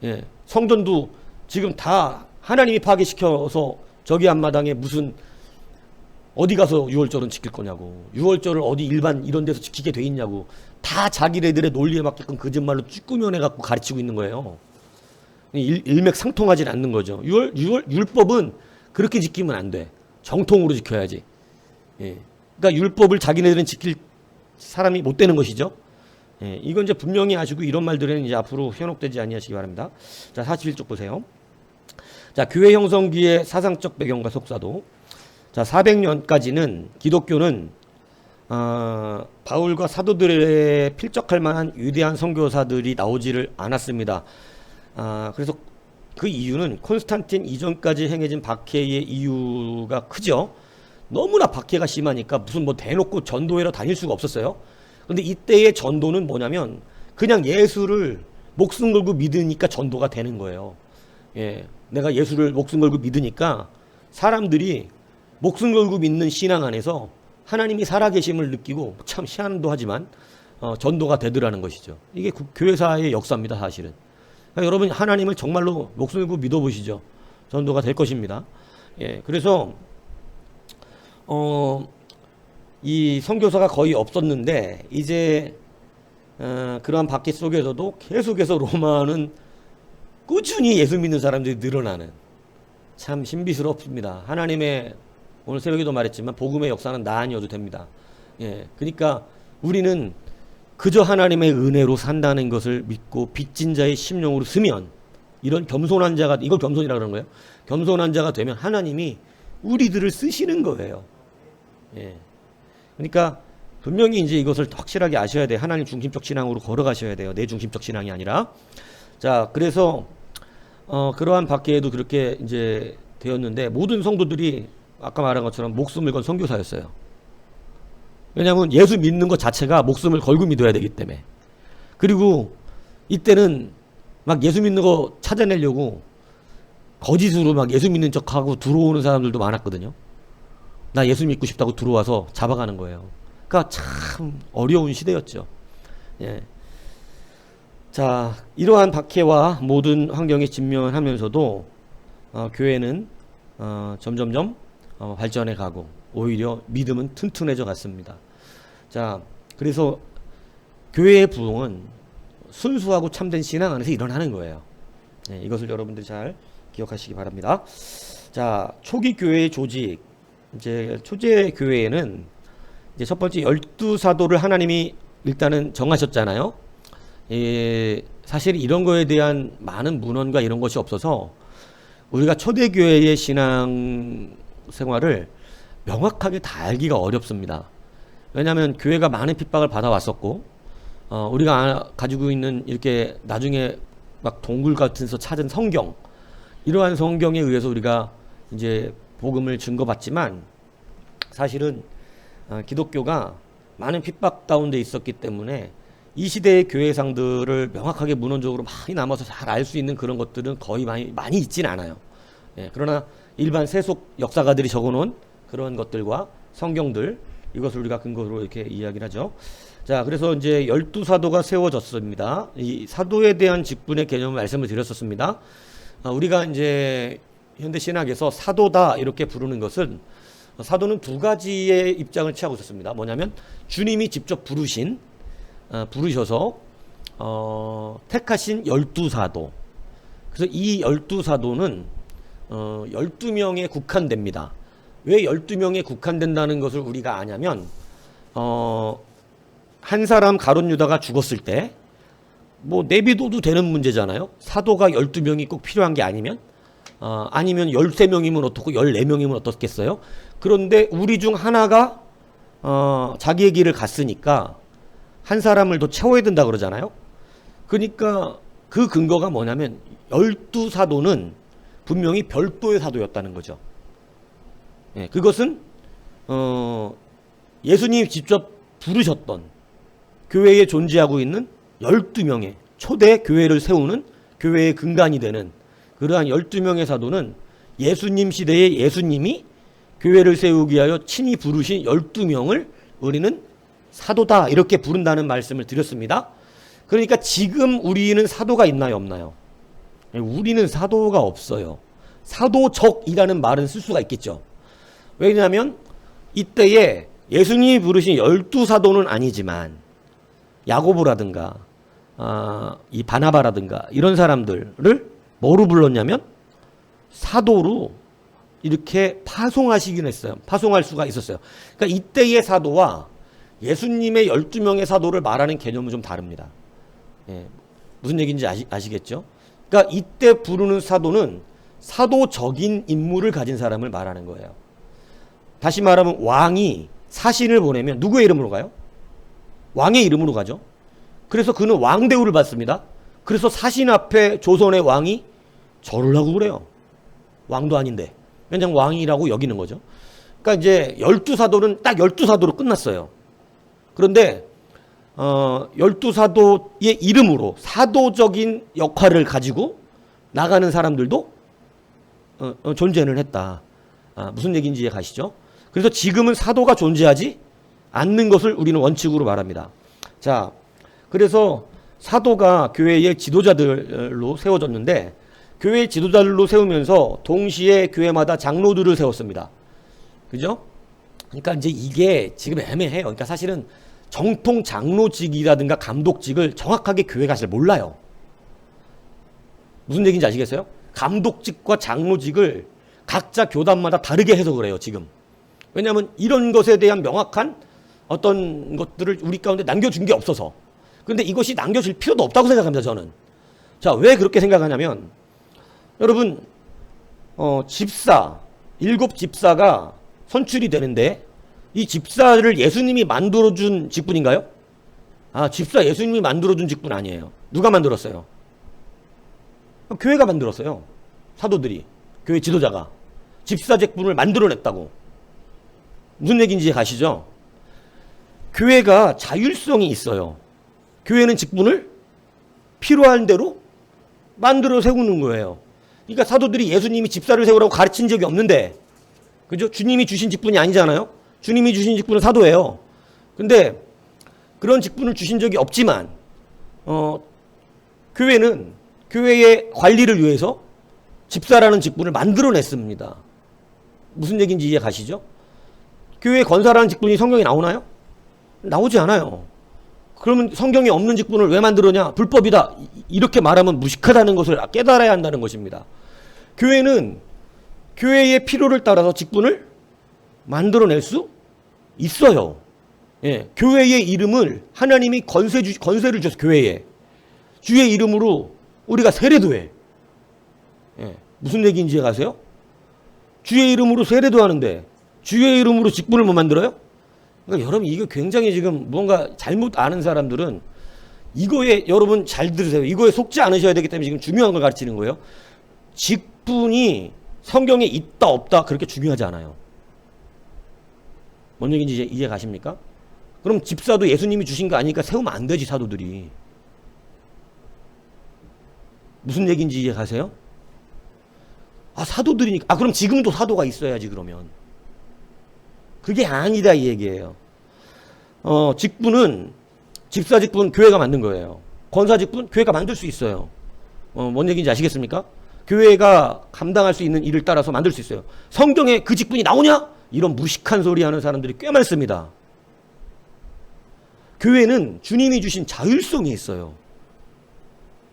예, 성전도 지금 다 하나님이 파괴시켜서 저기 앞마당에 무슨 어디 가서 6월절은 지킬 거냐고. 6월절을 어디 일반 이런 데서 지키게 돼 있냐고. 다 자기네들의 논리에 맞게끔 거짓말로 쭈꾸며내갖고 가르치고 있는 거예요. 일맥상통하진 않는 거죠. 율법은 그렇게 지키면 안 돼. 정통으로 지켜야지. 예. 그러니까 율법을 자기네들은 지킬 사람이 못 되는 것이죠. 예. 이건 이제 분명히 아시고 이런 말들은 이제 앞으로 현혹되지 아니하시기 바랍니다. 자, 41쪽 보세요. 자, 교회 형성기의 사상적 배경과 속사도. 자, 400년까지는 기독교는 바울과 사도들의 필적할 만한 위대한 선교사들이 나오지를 않았습니다. 그래서 그 이유는 콘스탄틴 이전까지 행해진 박해의 이유가 크죠. 너무나 박해가 심하니까 무슨 뭐 대놓고 전도회로 다닐 수가 없었어요. 근데 이때의 전도는 뭐냐면 그냥 예수를 목숨 걸고 믿으니까 전도가 되는 거예요. 예, 내가 예수를 목숨 걸고 믿으니까 사람들이 목숨 걸고 믿는 신앙 안에서 하나님이 살아계심을 느끼고, 참 희한도 하지만 전도가 되더라는 것이죠. 이게 교회사의 역사입니다, 사실은. 그러니까 여러분, 하나님을 정말로 목숨 걸고 믿어보시죠. 전도가 될 것입니다. 예, 그래서 이 선교사가 거의 없었는데 이제 그러한 박해 속에서도 계속해서 로마는 꾸준히 예수 믿는 사람들이 늘어나는, 참 신비스럽습니다. 하나님의, 오늘 새벽에도 말했지만 복음의 역사는 나 아니어도 됩니다. 예, 그러니까 우리는 그저 하나님의 은혜로 산다는 것을 믿고 빚진 자의 심령으로 쓰면, 이런 겸손한 자가, 이걸 겸손이라 그러는 거예요. 겸손한 자가 되면 하나님이 우리들을 쓰시는 거예요. 예. 그러니까 분명히 이제 이것을 확실하게 아셔야 돼요. 하나님 중심적 신앙으로 걸어가셔야 돼요. 내 중심적 신앙이 아니라. 자, 그래서 그러한 박해에도 그렇게 이제 되었는데, 모든 성도들이 아까 말한 것처럼 목숨을 건 선교사였어요. 왜냐하면 예수 믿는 것 자체가 목숨을 걸고 믿어야 되기 때문에. 그리고 이때는 막 예수 믿는 거 찾아내려고 거짓으로 막 예수 믿는 척하고 들어오는 사람들도 많았거든요. 나 예수 믿고 싶다고 들어와서 잡아가는 거예요. 그러니까 참 어려운 시대였죠. 예. 자, 이러한 박해와 모든 환경에 직면하면서도 교회는 점점점 발전해 가고 오히려 믿음은 튼튼해져 갔습니다. 자, 그래서 교회의 부흥은 순수하고 참된 신앙 안에서 일어나는 거예요. 네, 이것을 여러분들이 잘 기억하시기 바랍니다. 자, 초기 교회의 조직, 이제 초대 교회에는 이제 첫 번째 12사도를 하나님이 일단은 정하셨잖아요. 사실 이런 거에 대한 많은 문헌과 이런 것이 없어서 우리가 초대교회의 신앙 생활을 명확하게 다 알기가 어렵습니다. 왜냐하면 교회가 많은 핍박을 받아왔었고, 우리가 가지고 있는 이렇게 나중에 막 동굴 같은 데서 찾은 성경, 이러한 성경에 의해서 우리가 이제 복음을 증거받지만, 사실은 기독교가 많은 핍박 가운데 있었기 때문에 이 시대의 교회상들을 명확하게 문헌적으로 많이 남아서 잘 알 수 있는 그런 것들은 거의 많이 있진 않아요. 예, 그러나 일반 세속 역사가들이 적어놓은 그런 것들과 성경들, 이것을 우리가 근거로 이렇게 이야기를 하죠. 자, 그래서 이제 12사도가 세워졌습니다. 이 사도에 대한 직분의 개념을 말씀을 드렸었습니다. 우리가 이제 현대 신학에서 사도다 이렇게 부르는 것은, 사도는 두 가지의 입장을 취하고 있었습니다. 뭐냐면 주님이 직접 부르셔서 택하신 12사도. 그래서 이 12사도는 12명에 국한됩니다. 왜 12명에 국한된다는 것을 우리가 아냐면, 한 사람 가룟 유다가 죽었을 때 뭐 내비둬도 되는 문제잖아요. 사도가 12명이 꼭 필요한 게 아니면, 아니면 13명이면 어떻고 14명이면 어떻겠어요? 그런데 우리 중 하나가 자기의 길을 갔으니까 한 사람을 더 채워야 된다 그러잖아요. 그러니까 그 근거가 뭐냐면 12사도는 분명히 별도의 사도였다는 거죠. 예, 그것은 예수님이 직접 부르셨던 교회에 존재하고 있는 12명의 초대 교회를 세우는 교회의 근간이 되는 그러한 12명의 사도는 예수님 시대에 예수님이 교회를 세우기 위하여 친히 부르신 12명을 우리는 사도다 이렇게 부른다는 말씀을 드렸습니다. 그러니까 지금 우리는 사도가 있나요, 없나요? 우리는 사도가 없어요. 사도적이라는 말은 쓸 수가 있겠죠. 왜냐하면 이때에 예수님이 부르신 12사도는 아니지만 야고보라든가 이 바나바라든가 이런 사람들을 뭐로 불렀냐면 사도로 이렇게 파송하시긴 했어요. 파송할 수가 있었어요. 그러니까 이때의 사도와 예수님의 12명의 사도를 말하는 개념은 좀 다릅니다. 예, 무슨 얘기인지 아시겠죠? 그러니까 이때 부르는 사도는 사도적인 임무를 가진 사람을 말하는 거예요. 다시 말하면 왕이 사신을 보내면 누구의 이름으로 가요? 왕의 이름으로 가죠. 그래서 그는 왕 대우를 받습니다. 그래서 사신 앞에 조선의 왕이 절을 하고 그래요. 왕도 아닌데. 그냥 왕이라고 여기는 거죠. 그러니까 이제 12사도는 딱 12사도로 끝났어요. 그런데 12사도의 이름으로 사도적인 역할을 가지고 나가는 사람들도 존재는 했다. 무슨 얘기인지 이해 가시죠? 그래서 지금은 사도가 존재하지 않는 것을 우리는 원칙으로 말합니다. 자, 그래서 사도가 교회의 지도자들로 세워졌는데 교회의 지도자들로 세우면서 동시에 교회마다 장로들을 세웠습니다. 그죠? 그러니까 이제 이게 지금 애매해요. 그러니까 사실은 정통 장로직이라든가 감독직을 정확하게 교회가 잘 몰라요. 무슨 얘기인지 아시겠어요? 감독직과 장로직을 각자 교단마다 다르게 해석을 해요, 지금. 왜냐하면 이런 것에 대한 명확한 어떤 것들을 우리 가운데 남겨준 게 없어서. 그런데 이것이 남겨질 필요도 없다고 생각합니다, 저는. 자, 왜 그렇게 생각하냐면, 여러분, 집사, 7집사가 선출이 되는데, 이 집사를 예수님이 만들어준 직분인가요? 아, 집사 예수님이 만들어준 직분 아니에요. 누가 만들었어요? 교회가 만들었어요. 사도들이. 교회 지도자가. 집사 직분을 만들어냈다고. 무슨 얘기인지 가시죠? 교회가 자율성이 있어요. 교회는 직분을 필요한 대로 만들어 세우는 거예요. 그러니까 사도들이 예수님이 집사를 세우라고 가르친 적이 없는데, 그죠? 주님이 주신 직분이 아니잖아요? 주님이 주신 직분은 사도예요. 근데 그런 직분을 주신 적이 없지만, 교회는 교회의 관리를 위해서 집사라는 직분을 만들어냈습니다. 무슨 얘기인지 이해 가시죠? 교회 권사라는 직분이 성경에 나오나요? 나오지 않아요. 그러면 성경에 없는 직분을 왜 만들었냐? 불법이다. 이렇게 말하면 무식하다는 것을 깨달아야 한다는 것입니다. 교회는 교회의 필요를 따라서 직분을 만들어낼 수 있어요. 예, 교회의 이름을 하나님이 건세를 주셔서 교회에 주의 이름으로 우리가 세례도 해. 예, 무슨 얘기인지 아세요? 주의 이름으로 세례도 하는데 주의 이름으로 직분을 못 만들어요? 그러니까 여러분 이게 굉장히 지금 뭔가 잘못 아는 사람들은 이거에 여러분 잘 들으세요. 이거에 속지 않으셔야 되기 때문에 지금 중요한 걸 가르치는 거예요. 직분이 성경에 있다 없다 그렇게 중요하지 않아요. 뭔 얘기인지 이해 가십니까? 그럼 집사도 예수님이 주신 거 아니니까 세우면 안 되지, 사도들이. 무슨 얘기인지 이해 가세요? 아, 사도들이니까. 아, 그럼 지금도 사도가 있어야지, 그러면. 그게 아니다, 이 얘기예요. 직분은, 집사 직분 교회가 만든 거예요. 권사 직분 교회가 만들 수 있어요. 뭔 얘기인지 아시겠습니까? 교회가 감당할 수 있는 일을 따라서 만들 수 있어요. 성경에 그 직분이 나오냐? 이런 무식한 소리 하는 사람들이 꽤 많습니다. 교회는 주님이 주신 자율성이 있어요.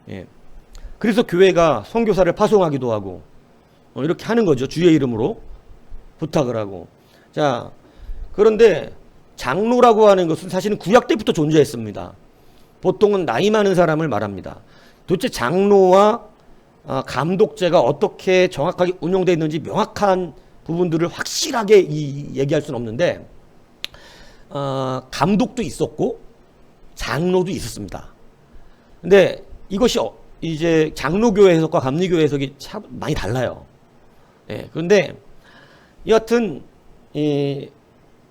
예. 그래서 교회가 선교사를 파송하기도 하고, 이렇게 하는 거죠. 주의 이름으로 부탁을 하고. 자, 그런데 장로라고 하는 것은 사실은 구약 때부터 존재했습니다. 보통은 나이 많은 사람을 말합니다. 도대체 장로와 감독제가 어떻게 정확하게 운영되어 있는지 명확한 부분들을 확실하게 얘기할 수는 없는데, 감독도 있었고 장로도 있었습니다. 근데 이것이 이제 장로교회 해석과 감리교회 해석이 참 많이 달라요. 예, 그런데 여하튼 이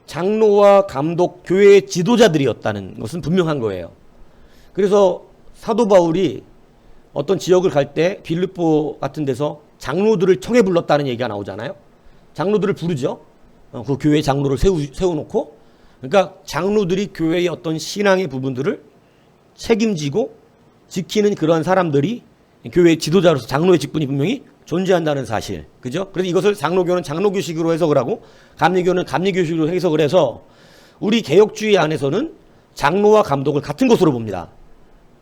장로와 감독 교회의 지도자들이었다는 것은 분명한 거예요. 그래서 사도 바울이 어떤 지역을 갈 때 빌립보 같은 데서 장로들을 청해 불렀다는 얘기가 나오잖아요. 장로들을 부르죠. 그 교회 장로를 세워놓고, 그러니까 장로들이 교회의 어떤 신앙의 부분들을 책임지고 지키는 그런 사람들이 교회의 지도자로서 장로의 직분이 분명히 존재한다는 사실. 그죠? 그래서 이것을 장로교는 장로교식으로 해석을 하고 감리교는 감리교식으로 해석을 해서 우리 개혁주의 안에서는 장로와 감독을 같은 것으로 봅니다.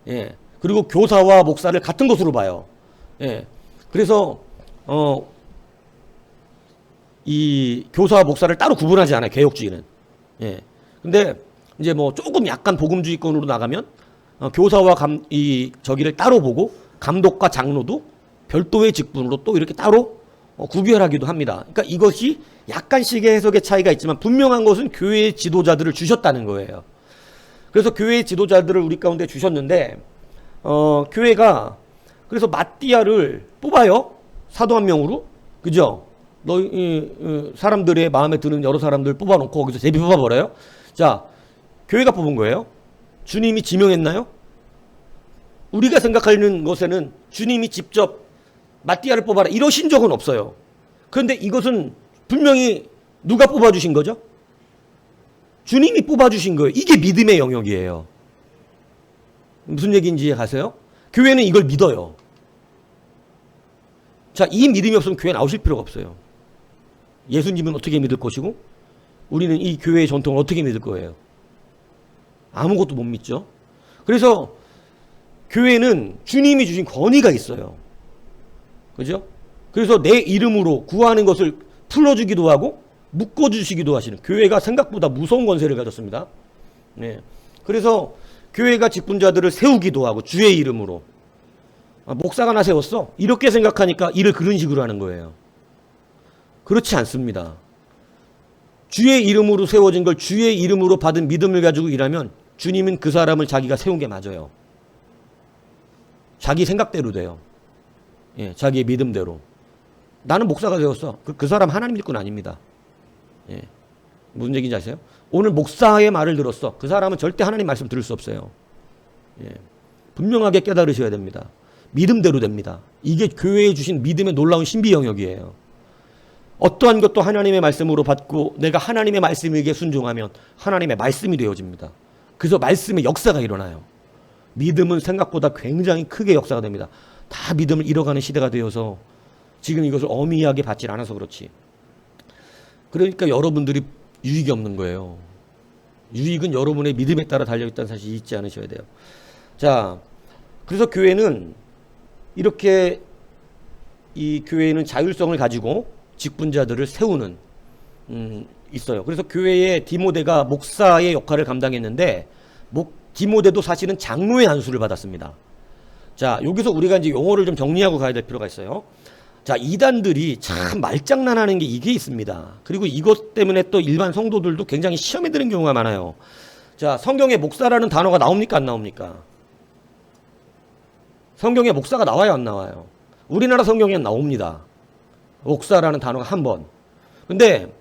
예. 그리고 교사와 목사를 같은 것으로 봐요. 예. 그래서 이 교사와 목사를 따로 구분하지 않아요. 개혁주의는. 예. 근데 이제 뭐 조금 약간 복음주의권으로 나가면 교사와 저기를 따로 보고 감독과 장로도 별도의 직분으로 또 이렇게 따로 구별하기도 합니다. 그러니까 이것이 약간씩의 해석의 차이가 있지만 분명한 것은 교회의 지도자들을 주셨다는 거예요. 그래서 교회의 지도자들을 우리 가운데 주셨는데 교회가 그래서 마띠아를 뽑아요. 사도 한 명으로. 그죠? 사람들의 마음에 드는 여러 사람들 뽑아놓고 거기서 제비 뽑아버려요. 자, 교회가 뽑은 거예요. 주님이 지명했나요? 우리가 생각하는 것에는 주님이 직접 마띠아를 뽑아라 이러신 적은 없어요. 그런데 이것은 분명히 누가 뽑아주신 거죠? 주님이 뽑아주신 거예요. 이게 믿음의 영역이에요. 무슨 얘기인지 이해가세요? 교회는 이걸 믿어요. 자, 이 믿음이 없으면 교회 나오실 필요가 없어요. 예수님은 어떻게 믿을 것이고 우리는 이 교회의 전통을 어떻게 믿을 거예요? 아무것도 못 믿죠. 그래서 교회는 주님이 주신 권위가 있어요. 그죠? 그래서 내 이름으로 구하는 것을 풀어주기도 하고 묶어주시기도 하시는 교회가 생각보다 무서운 권세를 가졌습니다. 네. 그래서 교회가 직분자들을 세우기도 하고 주의 이름으로. 목사가 나 세웠어? 이렇게 생각하니까 일을 그런 식으로 하는 거예요. 그렇지 않습니다. 주의 이름으로 세워진 걸 주의 이름으로 받은 믿음을 가지고 일하면 주님은 그 사람을 자기가 세운 게 맞아요. 자기 생각대로 돼요. 예, 자기의 믿음대로. 나는 목사가 되었어. 그 사람 하나님 일꾼 아닙니다. 예. 무슨 얘기인지 아세요? 오늘 목사의 말을 들었어. 그 사람은 절대 하나님 말씀 들을 수 없어요. 예. 분명하게 깨달으셔야 됩니다. 믿음대로 됩니다. 이게 교회에 주신 믿음의 놀라운 신비 영역이에요. 어떠한 것도 하나님의 말씀으로 받고 내가 하나님의 말씀에게 순종하면 하나님의 말씀이 되어집니다. 그래서 말씀의 역사가 일어나요. 믿음은 생각보다 굉장히 크게 역사가 됩니다. 다 믿음을 잃어가는 시대가 되어서 지금 이것을 어미하게 받질 않아서 그렇지. 그러니까 여러분들이 유익이 없는 거예요. 유익은 여러분의 믿음에 따라 달려있다는 사실을 잊지 않으셔야 돼요. 자, 그래서 교회는 이렇게 이 교회는 자율성을 가지고 직분자들을 세우는 있어요. 그래서 교회의 디모데가 목사의 역할을 감당했는데 디모데도 사실은 장로의 안수를 받았습니다. 자, 여기서 우리가 이제 용어를 좀 정리하고 가야 될 필요가 있어요. 자, 이단들이 참 말장난하는 게 이게 있습니다. 그리고 이것 때문에 또 일반 성도들도 굉장히 시험에 드는 경우가 많아요. 자, 성경에 목사라는 단어가 나옵니까 안 나옵니까? 성경에 목사가 나와요 안 나와요? 우리나라 성경에는 나옵니다. 목사라는 단어가 한 번. 근데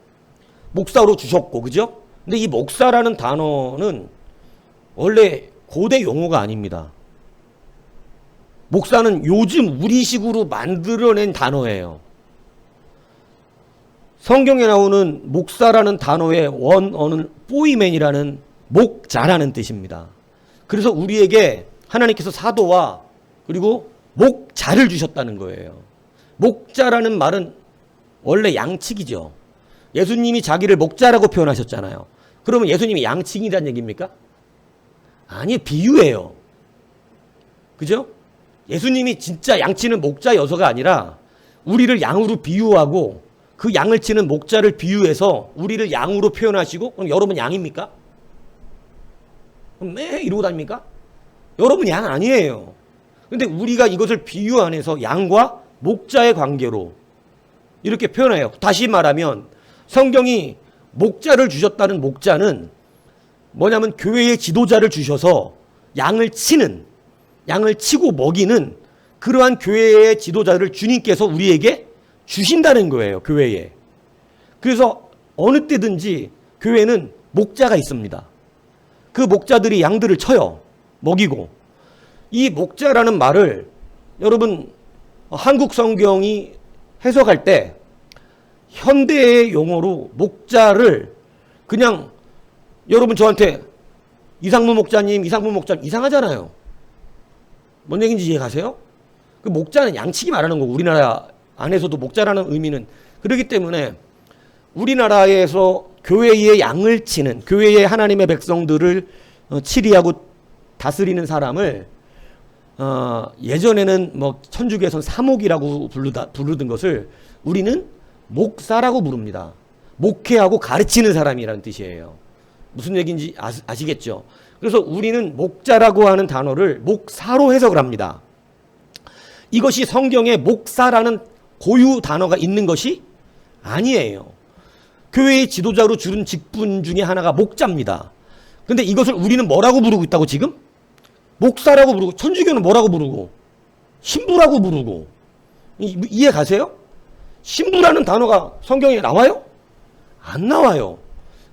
목사로 주셨고, 그죠? 근데 이 목사라는 단어는 원래 고대 용어가 아닙니다. 목사는 요즘 우리식으로 만들어낸 단어예요. 성경에 나오는 목사라는 단어의 원어는 포이맨이라는 목자라는 뜻입니다. 그래서 우리에게 하나님께서 사도와 그리고 목자를 주셨다는 거예요. 목자라는 말은 원래 양측이죠. 예수님이 자기를 목자라고 표현하셨잖아요. 그러면 예수님이 양측이란 얘기입니까? 아니, 비유예요. 그죠? 예수님이 진짜 양치는 목자여서가 아니라 우리를 양으로 비유하고 그 양을 치는 목자를 비유해서 우리를 양으로 표현하시고, 그럼 여러분 양입니까? 그럼 매 이러고 다닙니까? 여러분 양 아니에요. 근데 우리가 이것을 비유 안에서 양과 목자의 관계로 이렇게 표현해요. 다시 말하면 성경이 목자를 주셨다는 목자는 뭐냐면 교회의 지도자를 주셔서 양을 치고 먹이는 그러한 교회의 지도자를 주님께서 우리에게 주신다는 거예요. 교회에. 그래서 어느 때든지 교회는 목자가 있습니다. 그 목자들이 양들을 쳐요. 먹이고. 이 목자라는 말을 여러분 한국 성경이 해석할 때 현대의 용어로 목자를 그냥 여러분 저한테 이상무 목자님 이상하잖아요. 뭔 얘기인지 이해 가세요? 그 목자는 양치기 말하는 거고 우리나라 안에서도 목자라는 의미는 그렇기 때문에 우리나라에서 교회의 양을 치는 교회의 하나님의 백성들을 치리하고 다스리는 사람을 예전에는 뭐 천주교에서는 사목이라고 부르던 것을 우리는 목사라고 부릅니다. 목회하고 가르치는 사람이라는 뜻이에요. 무슨 얘기인지 아시겠죠? 그래서 우리는 목자라고 하는 단어를 목사로 해석을 합니다. 이것이 성경에 목사라는 고유 단어가 있는 것이 아니에요. 교회의 지도자로 주는 직분 중에 하나가 목자입니다. 근데 이것을 우리는 뭐라고 부르고 있다고 지금? 목사라고 부르고, 천주교는 뭐라고 부르고, 신부라고 부르고. 이해 가세요? 신부라는 단어가 성경에 나와요? 안 나와요.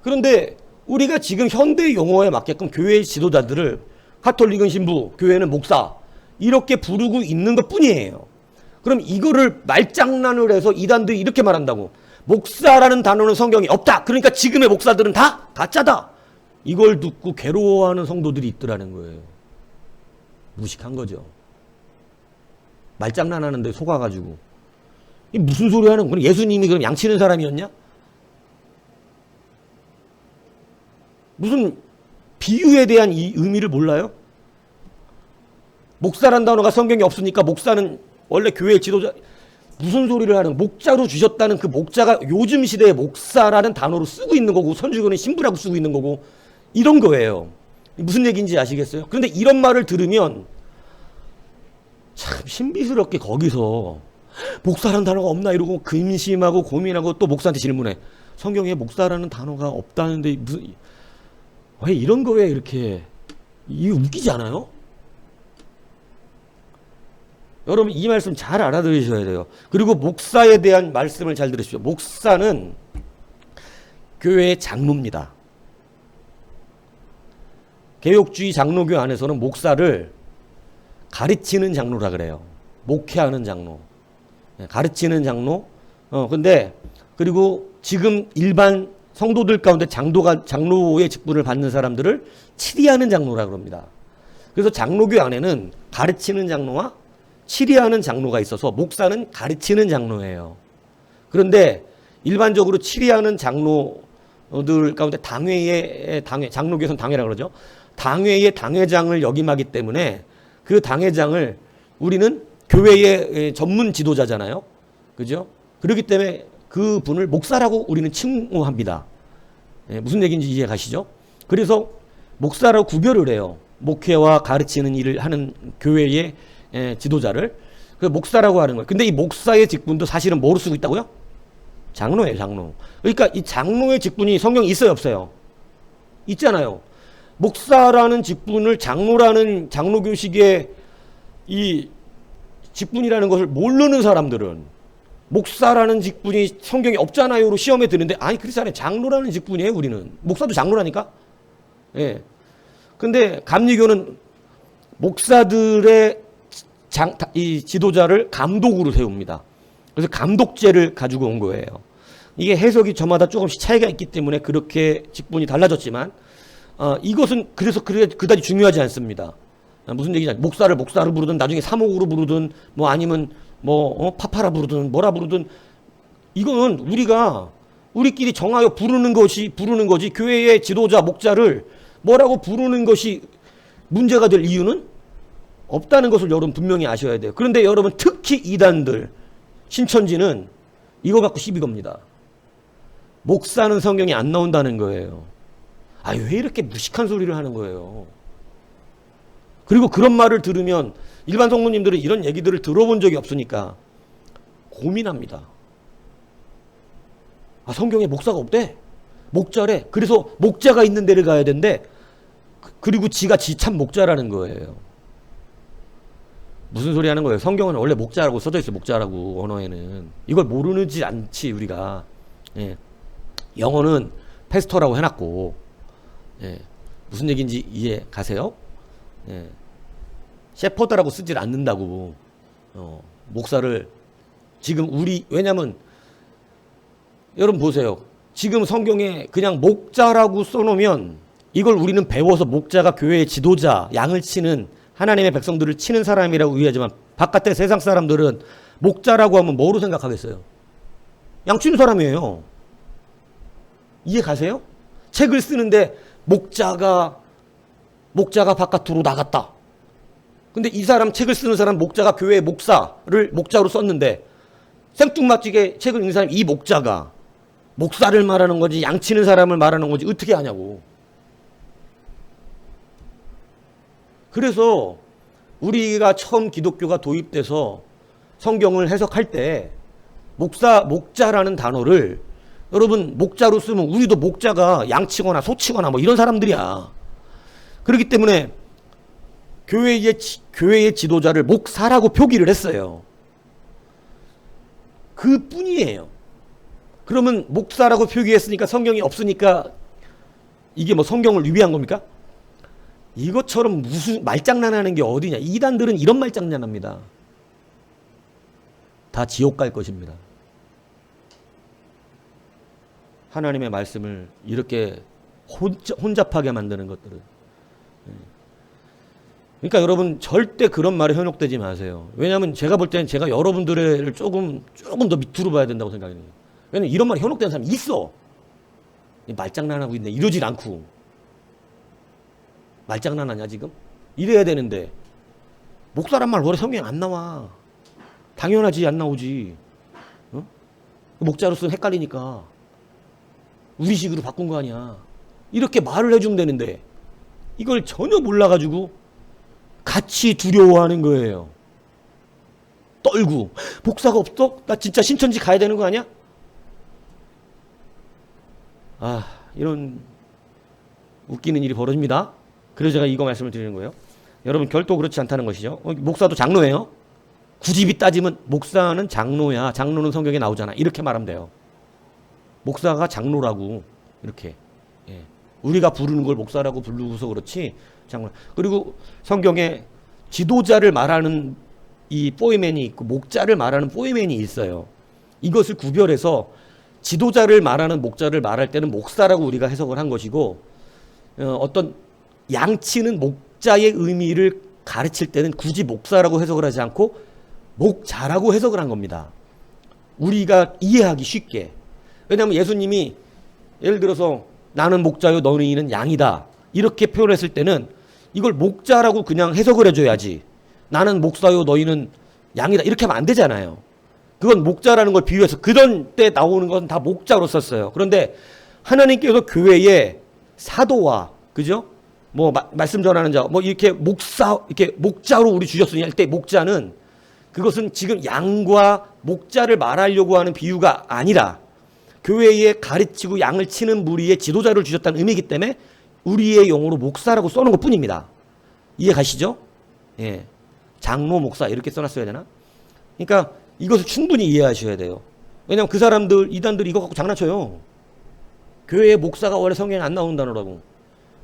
그런데 우리가 지금 현대 용어에 맞게끔 교회의 지도자들을 가톨릭은 신부, 교회는 목사 이렇게 부르고 있는 것 뿐이에요. 그럼 이거를 말장난을 해서 이단들이 이렇게 말한다고. 목사라는 단어는 성경에 없다. 그러니까 지금의 목사들은 다 가짜다. 이걸 듣고 괴로워하는 성도들이 있더라는 거예요. 무식한 거죠. 말장난하는데 속아가지고. 이 무슨 소리 하는 거야? 예수님이 그럼 양치는 사람이었냐? 무슨 비유에 대한 이 의미를 몰라요? 목사란 단어가 성경에 없으니까 목사는 원래 교회의 지도자. 무슨 소리를 하는, 목자로 주셨다는 그 목자가 요즘 시대의 목사라는 단어로 쓰고 있는 거고, 선주교는 신부라고 쓰고 있는 거고, 이런 거예요. 무슨 얘기인지 아시겠어요? 그런데 이런 말을 들으면 참 신비스럽게 거기서 목사라는 단어가 없나 이러고 근심하고 고민하고 또 목사한테 질문해. 성경에 목사라는 단어가 없다는데 무슨, 왜 이런 거에 이렇게, 이게 웃기지 않아요? 여러분 이 말씀 잘 알아들으셔야 돼요. 그리고 목사에 대한 말씀을 잘 들으십시오. 목사는 교회의 장로입니다. 개혁주의 장로교 안에서는 목사를 가르치는 장로라 그래요. 목회하는 장로, 가르치는 장로. 근데 그리고 지금 일반 성도들 가운데 장로의 직분을 받는 사람들을 치리하는 장로라 그럽니다. 그래서 장로교 안에는 가르치는 장로와 치리하는 장로가 있어서 목사는 가르치는 장로예요. 그런데 일반적으로 치리하는 장로들 가운데 장로교에서는 당회라고 그러죠. 당회의 당회장을 역임하기 때문에 그 당회장을 우리는 교회의 전문 지도자잖아요. 그죠? 그렇기 때문에 그 분을 목사라고 우리는 칭호합니다. 무슨 얘기인지 이해 가시죠? 그래서 목사라고 구별을 해요. 목회와 가르치는 일을 하는 교회의 지도자를. 그 목사라고 하는 거예요. 근데 이 목사의 직분도 사실은 뭐로 쓰고 있다고요? 장로예요, 장로. 그러니까 이 장로의 직분이 성경에 있어요, 없어요? 있잖아요. 목사라는 직분을 장로라는 장로교식의 이 직분이라는 것을 모르는 사람들은 목사라는 직분이 성경에 없잖아요로 시험에 드는데, 아니 그렇지 않아요. 장로라는 직분이에요. 우리는 목사도 장로라니까. 예. 근데 감리교는 목사들의 이 지도자를 감독으로 세웁니다. 그래서 감독제를 가지고 온 거예요. 이게 해석이 저마다 조금씩 차이가 있기 때문에 그렇게 직분이 달라졌지만, 이것은 그래서 그다지 중요하지 않습니다. 무슨 얘기냐? 목사를 목사로 부르든 나중에 사목으로 부르든 뭐 아니면 파파라 부르든 뭐라 부르든, 이건 우리끼리 정하여 부르는 거지. 교회의 지도자 목자를 뭐라고 부르는 것이 문제가 될 이유는 없다는 것을 여러분 분명히 아셔야 돼요. 그런데 여러분 특히 이단들, 신천지는 이거 갖고 시비 겁니다. 목사는 성경에 안 나온다는 거예요. 왜 이렇게 무식한 소리를 하는 거예요. 그리고 그런 말을 들으면 일반 성도님들은 이런 얘기들을 들어본 적이 없으니까 고민합니다. 성경에 목사가 없대? 목자래. 그래서 목자가 있는 데를 가야 된대. 그리고 지가 참 목자라는 거예요. 무슨 소리 하는 거예요? 성경은 원래 목자라고 써져 있어요. 목자라고, 언어에는. 이걸 모르지 않지 우리가. 예. 영어는 패스터라고 해놨고, 예. 무슨 얘기인지 이해 가세요? 예. 셰퍼드라고 쓰질 않는다고. 목사를 지금 왜냐면 여러분 보세요. 지금 성경에 그냥 목자라고 써놓으면 이걸 우리는 배워서 목자가 교회의 지도자, 양을 치는, 하나님의 백성들을 치는 사람이라고 이해하지만, 바깥의 세상 사람들은 목자라고 하면 뭐로 생각하겠어요? 양 치는 사람이에요. 이해 가세요? 책을 쓰는데 목자가 바깥으로 나갔다. 근데 이 사람, 책을 쓰는 사람 목자가 교회의 목사를 목자로 썼는데, 생뚱맞게 책을 읽는 사람이 이 목자가 목사를 말하는 건지 양치는 사람을 말하는 건지 어떻게 아냐고. 그래서 우리가 처음 기독교가 도입돼서 성경을 해석할 때 목자라는 단어를 여러분 목자로 쓰면 우리도 목자가 양치거나 소치거나 뭐 이런 사람들이야. 그렇기 때문에 교회의 지도자를 목사라고 표기를 했어요. 그 뿐이에요. 그러면 목사라고 표기했으니까 성경이 없으니까 이게 뭐 성경을 위배한 겁니까? 이것처럼 무슨 말장난하는 게 어디냐. 이단들은 이런 말장난합니다. 다 지옥 갈 것입니다. 하나님의 말씀을 이렇게 혼잡하게 만드는 것들은. 그러니까 여러분 절대 그런 말에 현혹되지 마세요. 왜냐하면 제가 볼 때는 제가 여러분들을 조금 더 밑으로 봐야 된다고 생각해요. 왜냐면 이런 말에 현혹되는 사람이 있어. 말장난하고 있네. 이러질 않고. 말장난하냐 지금? 이래야 되는데 목사란 말 원래 성경에 안 나와. 당연하지, 안 나오지. 목자로서는 헷갈리니까 우리식으로 바꾼 거 아니야. 이렇게 말을 해주면 되는데 이걸 전혀 몰라가지고 같이 두려워하는 거예요. 떨고 목사가 없어? 나 진짜 신천지 가야 되는 거 아니야? 아, 이런 웃기는 일이 벌어집니다. 그래서 제가 이거 말씀을 드리는 거예요. 여러분 결도 그렇지 않다는 것이죠. 목사도 장로예요. 굳이 따지면 목사는 장로야. 장로는 성경에 나오잖아. 이렇게 말하면 돼요. 목사가 장로라고 이렇게. 예. 우리가 부르는 걸 목사라고 부르고서 그렇지 장로. 그리고 성경에 지도자를 말하는 이 포이맨이 있고 목자를 말하는 포이맨이 있어요. 이것을 구별해서 지도자를 말하는 목자를 말할 때는 목사라고 우리가 해석을 한 것이고 어떤 양치는 목자의 의미를 가르칠 때는 굳이 목사라고 해석을 하지 않고 목자라고 해석을 한 겁니다. 우리가 이해하기 쉽게. 왜냐하면 예수님이 예를 들어서 나는 목자요 너희는 양이다 이렇게 표현했을 때는 이걸 목자라고 그냥 해석을 해줘야지 나는 목사요 너희는 양이다 이렇게 하면 안 되잖아요. 그건 목자라는 걸 비유해서 그런 때 나오는 건 다 목자로 썼어요. 그런데 하나님께서 교회에 사도와 그죠? 뭐 말씀 전하는 자 뭐 이렇게 이렇게 목자로 우리 주셨으니 할 때 목자는 그것은 지금 양과 목자를 말하려고 하는 비유가 아니라 교회에 가르치고 양을 치는 무리의 지도자를 주셨다는 의미이기 때문에 우리의 용어로 목사라고 써놓은 것 뿐입니다. 이해 가시죠? 예. 장로, 목사 이렇게 써놨어야 되나? 그러니까 이것을 충분히 이해하셔야 돼요. 왜냐하면 그 사람들, 이단들이 이거 갖고 장난쳐요. 교회에 목사가 원래 성경에 안 나오는 단어라고.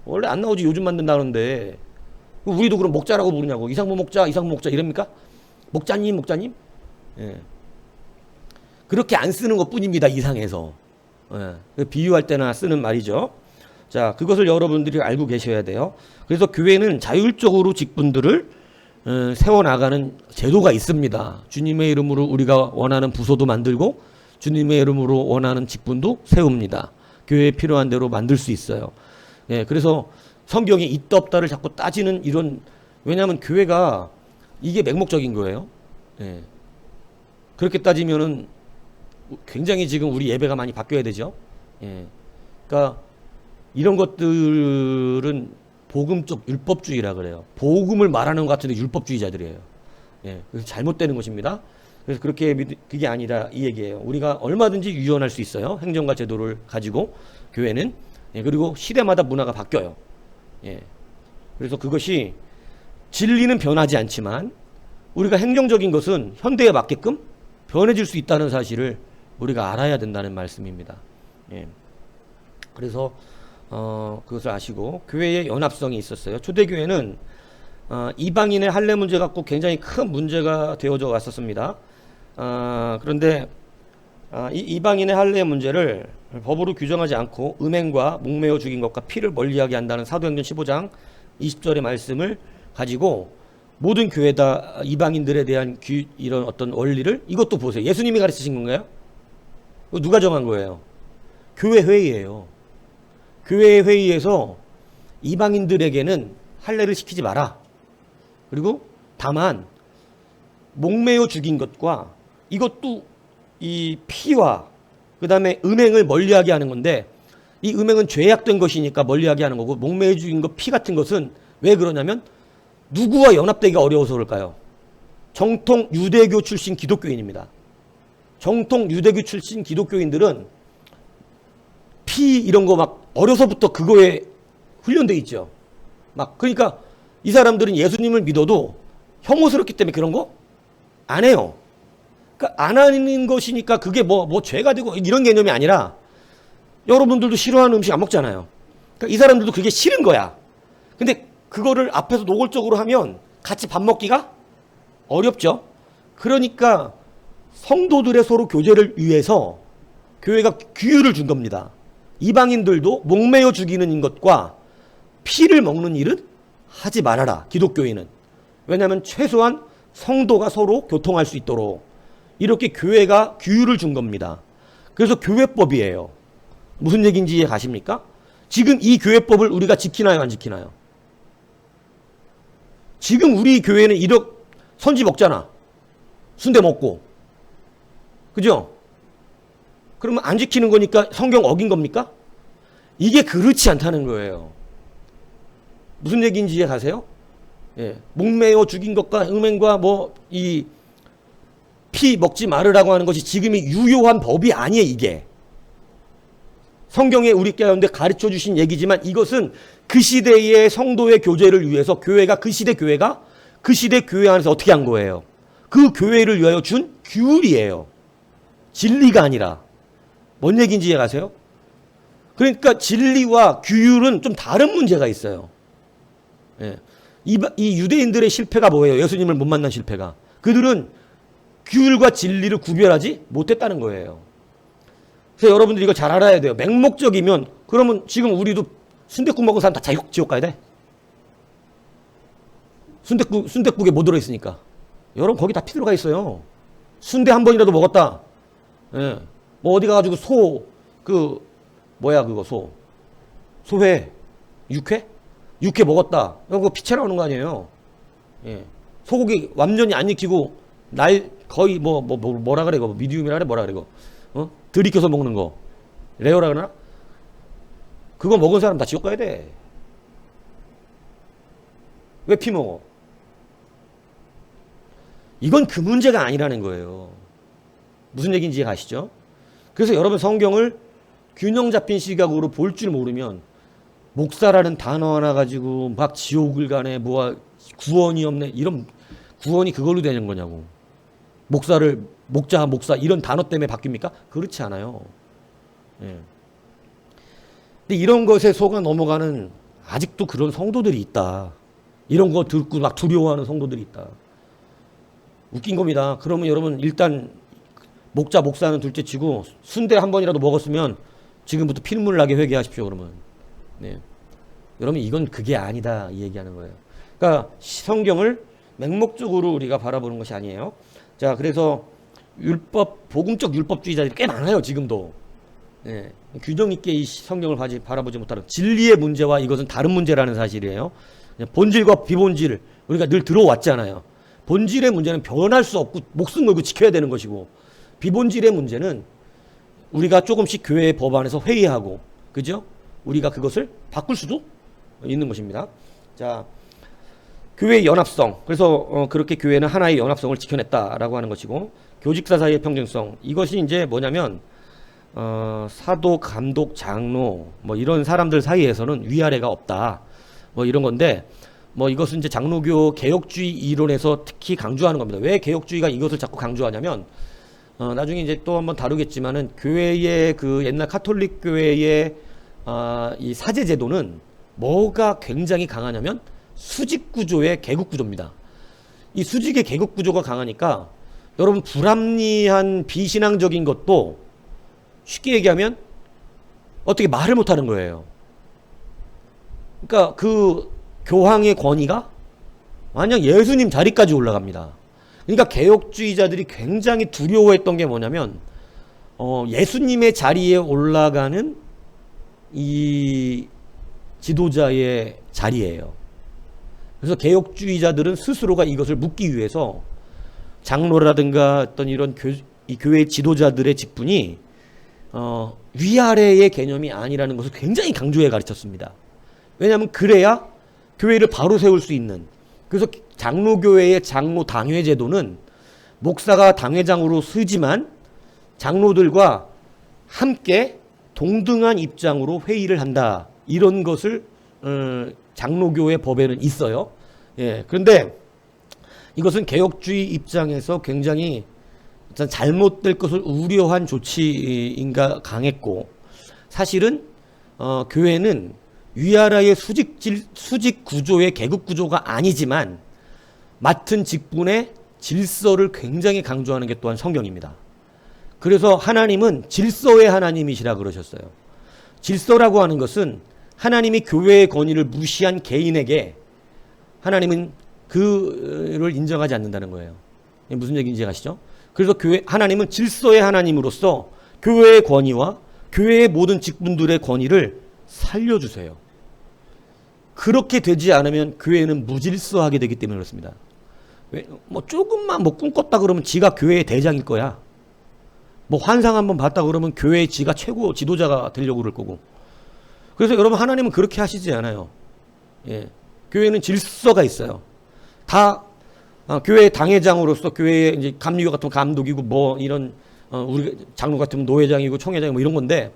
원래 안 나오지 요즘 만든다는데 우리도 그럼 목자라고 부르냐고. 이상무 목자 이럽니까? 목자님. 예. 그렇게 안 쓰는 것 뿐입니다. 이상해서. 예. 비유할 때나 쓰는 말이죠. 자, 그것을 여러분들이 알고 계셔야 돼요. 그래서 교회는 자율적으로 직분들을 세워나가는 제도가 있습니다. 주님의 이름으로 우리가 원하는 부서도 만들고 주님의 이름으로 원하는 직분도 세웁니다. 교회에 필요한 대로 만들 수 있어요. 예, 그래서 성경이 있다 없다를 자꾸 따지는 이런 왜냐하면 교회가 이게 맹목적인 거예요. 예. 그렇게 따지면은 굉장히 지금 우리 예배가 많이 바뀌어야 되죠. 예. 그러니까 이런 것들은 복음적 율법주의라 그래요. 복음을 말하는 것 같은데 율법주의자들이에요. 예. 그래서 잘못되는 것입니다. 그래서 그게 아니라 이 얘기예요. 우리가 얼마든지 유연할 수 있어요. 행정과 제도를 가지고 교회는. 예. 그리고 시대마다 문화가 바뀌어요. 예. 그래서 그것이 진리는 변하지 않지만 우리가 행정적인 것은 현대에 맞게끔 변해질 수 있다는 사실을 우리가 알아야 된다는 말씀입니다. 예. 그래서 그것을 아시고 교회의 연합성이 있었어요. 초대교회는 이방인의 할례 문제 갖고 굉장히 큰 문제가 되어져 왔었습니다. 그런데 이 이방인의 할례 문제를 법으로 규정하지 않고 음행과 목매어 죽인 것과 피를 멀리하게 한다는 사도행전 15장 20절의 말씀을 가지고 모든 교회다 이방인들에 대한 이런 어떤 원리를 이것도 보세요. 예수님이 가르치신 건가요? 누가 정한 거예요? 교회 회의예요. 교회 회의에서 이방인들에게는 할례를 시키지 마라. 그리고 다만 목매어 죽인 것과 이것도 이 피와 그 다음에 음행을 멀리하게 하는 건데 이 음행은 죄악된 것이니까 멀리하게 하는 거고 목매어 죽인 것 피 같은 것은 왜 그러냐면 누구와 연합되기가 어려워서 그럴까요? 정통 유대교 출신 기독교인입니다. 정통 유대교 출신 기독교인들은 피 이런 거 막 어려서부터 그거에 훈련돼 있죠. 막 그러니까 이 사람들은 예수님을 믿어도 혐오스럽기 때문에 그런 거 안 해요. 그러니까 안 하는 것이니까 그게 뭐 죄가 되고 이런 개념이 아니라 여러분들도 싫어하는 음식 안 먹잖아요. 그러니까 이 사람들도 그게 싫은 거야. 근데 그거를 앞에서 노골적으로 하면 같이 밥 먹기가 어렵죠. 그러니까 성도들의 서로 교제를 위해서 교회가 규율을 준 겁니다. 이방인들도 목매어 죽이는 것과 피를 먹는 일은 하지 말아라. 기독교인은. 왜냐하면 최소한 성도가 서로 교통할 수 있도록 이렇게 교회가 규율을 준 겁니다. 그래서 교회법이에요. 무슨 얘기인지 이해 가십니까? 지금 이 교회법을 우리가 지키나요 안 지키나요? 지금 우리 교회는 선지 먹잖아. 순대 먹고. 그죠? 그러면 안 지키는 거니까 성경 어긴 겁니까? 이게 그렇지 않다는 거예요. 무슨 얘기인지 이해 가세요? 예. 목매어 죽인 것과 음행과 뭐 이 피 먹지 말으라고 하는 것이 지금이 유효한 법이 아니에요, 이게. 성경에 우리 가운데 가르쳐 주신 얘기지만 이것은 그 시대의 성도의 교제를 위해서 교회가 그 시대 교회 안에서 어떻게 한 거예요? 그 교회를 위하여 준 규율이에요. 진리가 아니라. 뭔 얘기인지 이해 가세요? 그러니까 진리와 규율은 좀 다른 문제가 있어요. 예. 이 유대인들의 실패가 뭐예요? 예수님을 못 만난 실패가. 그들은 규율과 진리를 구별하지 못했다는 거예요. 그래서 여러분들이 이거 잘 알아야 돼요. 맹목적이면 그러면 지금 우리도 순댓국 먹은 사람 다 지옥 가야 돼? 순댓국에 뭐 들어있으니까. 여러분 거기 다 피 들어가 있어요. 순대 한 번이라도 먹었다. 예. 뭐 어디 가가지고 소회 육회 먹었다. 그거 피채 나오는 거 아니에요. 예. 소고기 완전히 안 익히고 거의 뭐라 그래, 이거 미디움이라 그래, 뭐라 그래, 이거 들이켜서 먹는 거 레어라 그러나? 그거 먹은 사람 다 지옥 가야 돼. 왜 피 먹어? 이건 그 문제가 아니라는 거예요. 무슨 얘기인지 아시죠? 그래서 여러분 성경을 균형 잡힌 시각으로 볼 줄 모르면 목사라는 단어 하나 가지고 막 지옥을 가네, 구원이 없네, 이런 구원이 그걸로 되는 거냐고. 목사 이런 단어 때문에 바뀝니까? 그렇지 않아요. 예. 근데 이런 것에 속아 넘어가는 아직도 그런 성도들이 있다. 이런 거 듣고 막 두려워하는 성도들이 있다. 웃긴 겁니다. 그러면 여러분 일단 목사는 둘째 치고 순대 한 번이라도 먹었으면 지금부터 피눈물 나게 회개하십시오. 그러면. 네. 여러분 이건 그게 아니다 이 얘기하는 거예요. 그러니까 성경을 맹목적으로 우리가 바라보는 것이 아니에요. 자, 그래서 복음적 율법주의자들이 꽤 많아요, 지금도. 예, 균형 있게 이 성경을 바라보지 못하는 진리의 문제와 이것은 다른 문제라는 사실이에요. 본질과 비본질, 우리가 늘 들어왔잖아요. 본질의 문제는 변할 수 없고 목숨 걸고 지켜야 되는 것이고, 비본질의 문제는 우리가 조금씩 교회의 법안에서 회의하고, 그죠? 우리가 그것을 바꿀 수도 있는 것입니다. 자, 교회의 연합성. 그래서 그렇게 교회는 하나의 연합성을 지켜냈다라고 하는 것이고, 교직사 사이의 평등성. 이것이 이제 뭐냐면 사도, 감독, 장로 뭐 이런 사람들 사이에서는 위아래가 없다. 뭐 이런 건데, 뭐 이것은 이제 장로교 개혁주의 이론에서 특히 강조하는 겁니다. 왜 개혁주의가 이것을 자꾸 강조하냐면 나중에 이제 또 한번 다루겠지만은 교회의 그 옛날 카톨릭 교회의 이 사제 제도는 뭐가 굉장히 강하냐면 수직 구조의 계급 구조입니다. 이 수직의 계급 구조가 강하니까 여러분 불합리한 비신앙적인 것도 쉽게 얘기하면 어떻게 말을 못하는 거예요. 그러니까 그 교황의 권위가 만약 예수님 자리까지 올라갑니다. 그러니까 개혁주의자들이 굉장히 두려워했던 게 뭐냐면 예수님의 자리에 올라가는 이 지도자의 자리예요. 그래서 개혁주의자들은 스스로가 이것을 묻기 위해서 장로라든가 어떤 이런 이 교회 지도자들의 직분이 위아래의 개념이 아니라는 것을 굉장히 강조해 가르쳤습니다. 왜냐하면 그래야 교회를 바로 세울 수 있는. 그래서 장로교회의 장로 당회 제도는 목사가 당회장으로 서지만 장로들과 함께 동등한 입장으로 회의를 한다. 이런 것을 장로교회 법에는 있어요. 예. 그런데 이것은 개혁주의 입장에서 굉장히 잘못될 것을 우려한 조치인가 강했고, 사실은 교회는 위아래의 수직 구조의 계급 구조가 아니지만 맡은 직분의 질서를 굉장히 강조하는 게 또한 성경입니다. 그래서 하나님은 질서의 하나님이시라 그러셨어요. 질서라고 하는 것은 하나님이 교회의 권위를 무시한 개인에게 하나님은 그를 인정하지 않는다는 거예요. 무슨 얘기인지 아시죠? 그래서 하나님은 질서의 하나님으로서 교회의 권위와 교회의 모든 직분들의 권위를 살려주세요. 그렇게 되지 않으면 교회는 무질서하게 되기 때문에 그렇습니다. 조금만 꿈꿨다 그러면 지가 교회의 대장일 거야. 뭐 환상 한번 봤다 그러면 교회의 지가 최고 지도자가 되려고 그럴 거고. 그래서 여러분 하나님은 그렇게 하시지 않아요. 예. 교회는 질서가 있어요. 다 교회 당회장으로서 교회의 이제 감리교 같은 감독이고 뭐 이런 우리 장로 같으면 노회장이고 총회장이고 뭐 이런 건데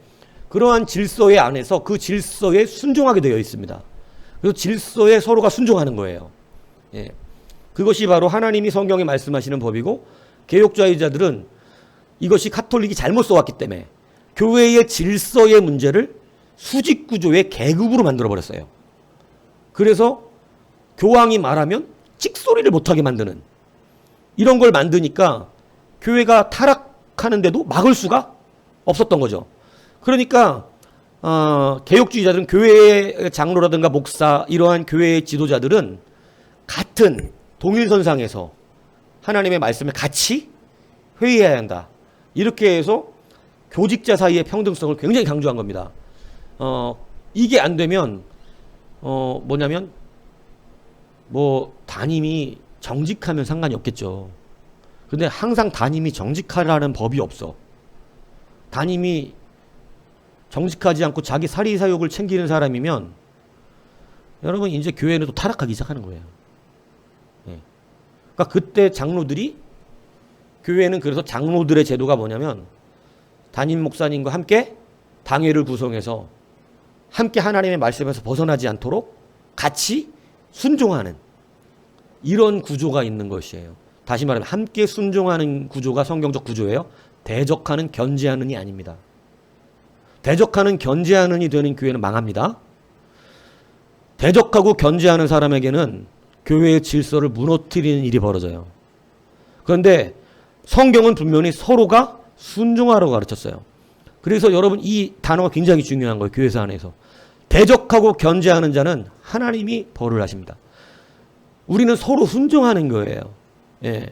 그러한 질서의 안에서 그 질서에 순종하게 되어 있습니다. 그래서 질서에 서로가 순종하는 거예요. 예. 그것이 바로 하나님이 성경에 말씀하시는 법이고 개혁주의자들은 이것이 카톨릭이 잘못 써왔기 때문에 교회의 질서의 문제를 수직구조의 계급으로 만들어버렸어요. 그래서 교황이 말하면 찍소리를 못하게 만드는 이런 걸 만드니까 교회가 타락하는데도 막을 수가 없었던 거죠. 그러니까 개혁주의자들은 교회의 장로라든가 목사 이러한 교회의 지도자들은 같은 동일선상에서 하나님의 말씀을 같이 회의해야 한다. 이렇게 해서 교직자 사이의 평등성을 굉장히 강조한 겁니다. 이게 안 되면 뭐냐면 뭐 담임이 정직하면 상관이 없겠죠. 근데 항상 담임이 정직하라는 법이 없어. 담임이 정직하지 않고 자기 사리사욕을 챙기는 사람이면 여러분 이제 교회는 또 타락하기 시작하는 거예요. 예. 그러니까 그때 장로들이 교회는 그래서 장로들의 제도가 뭐냐면 담임 목사님과 함께 당회를 구성해서 함께 하나님의 말씀에서 벗어나지 않도록 같이 순종하는 이런 구조가 있는 것이에요. 다시 말하면 함께 순종하는 구조가 성경적 구조예요. 대적하는 견제하는이 아닙니다. 대적하는 견제하는이 되는 교회는 망합니다. 대적하고 견제하는 사람에게는 교회의 질서를 무너뜨리는 일이 벌어져요. 그런데 성경은 분명히 서로가 순종하라고 가르쳤어요. 그래서 여러분 이 단어가 굉장히 중요한 거예요. 교회사 안에서. 대적하고 견제하는 자는 하나님이 벌을 하십니다. 우리는 서로 순종하는 거예요. 예.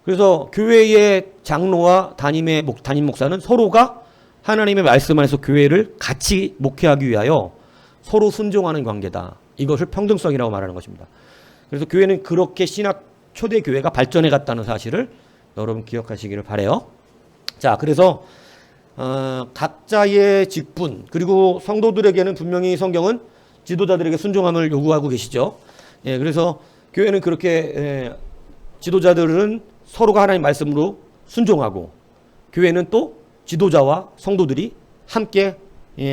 그래서 교회의 장로와 담임 목사는 서로가 하나님의 말씀 안에서 교회를 같이 목회하기 위하여 서로 순종하는 관계다. 이것을 평등성이라고 말하는 것입니다. 그래서 교회는 그렇게 신학 초대 교회가 발전해 갔다는 사실을 여러분 기억하시기를 바라요. 자, 그래서 각자의 직분 그리고 성도들에게는 분명히 성경은 지도자들에게 순종함을 요구하고 계시죠. 예, 그래서 교회는 그렇게 지도자들은 서로가 하나님 말씀으로 순종하고 교회는 또 지도자와 성도들이 함께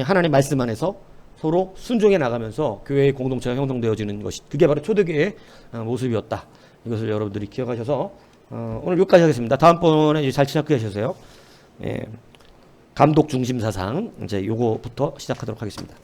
하나님 말씀 안에서 서로 순종해 나가면서 교회의 공동체가 형성되어지는 것이 그게 바로 초대교회의 모습이었다. 이것을 여러분들이 기억하셔서 오늘 여기까지 하겠습니다. 다음번에 이제 잘 시작하셔서요. 감독 중심 사상 이제 요거부터 시작하도록 하겠습니다.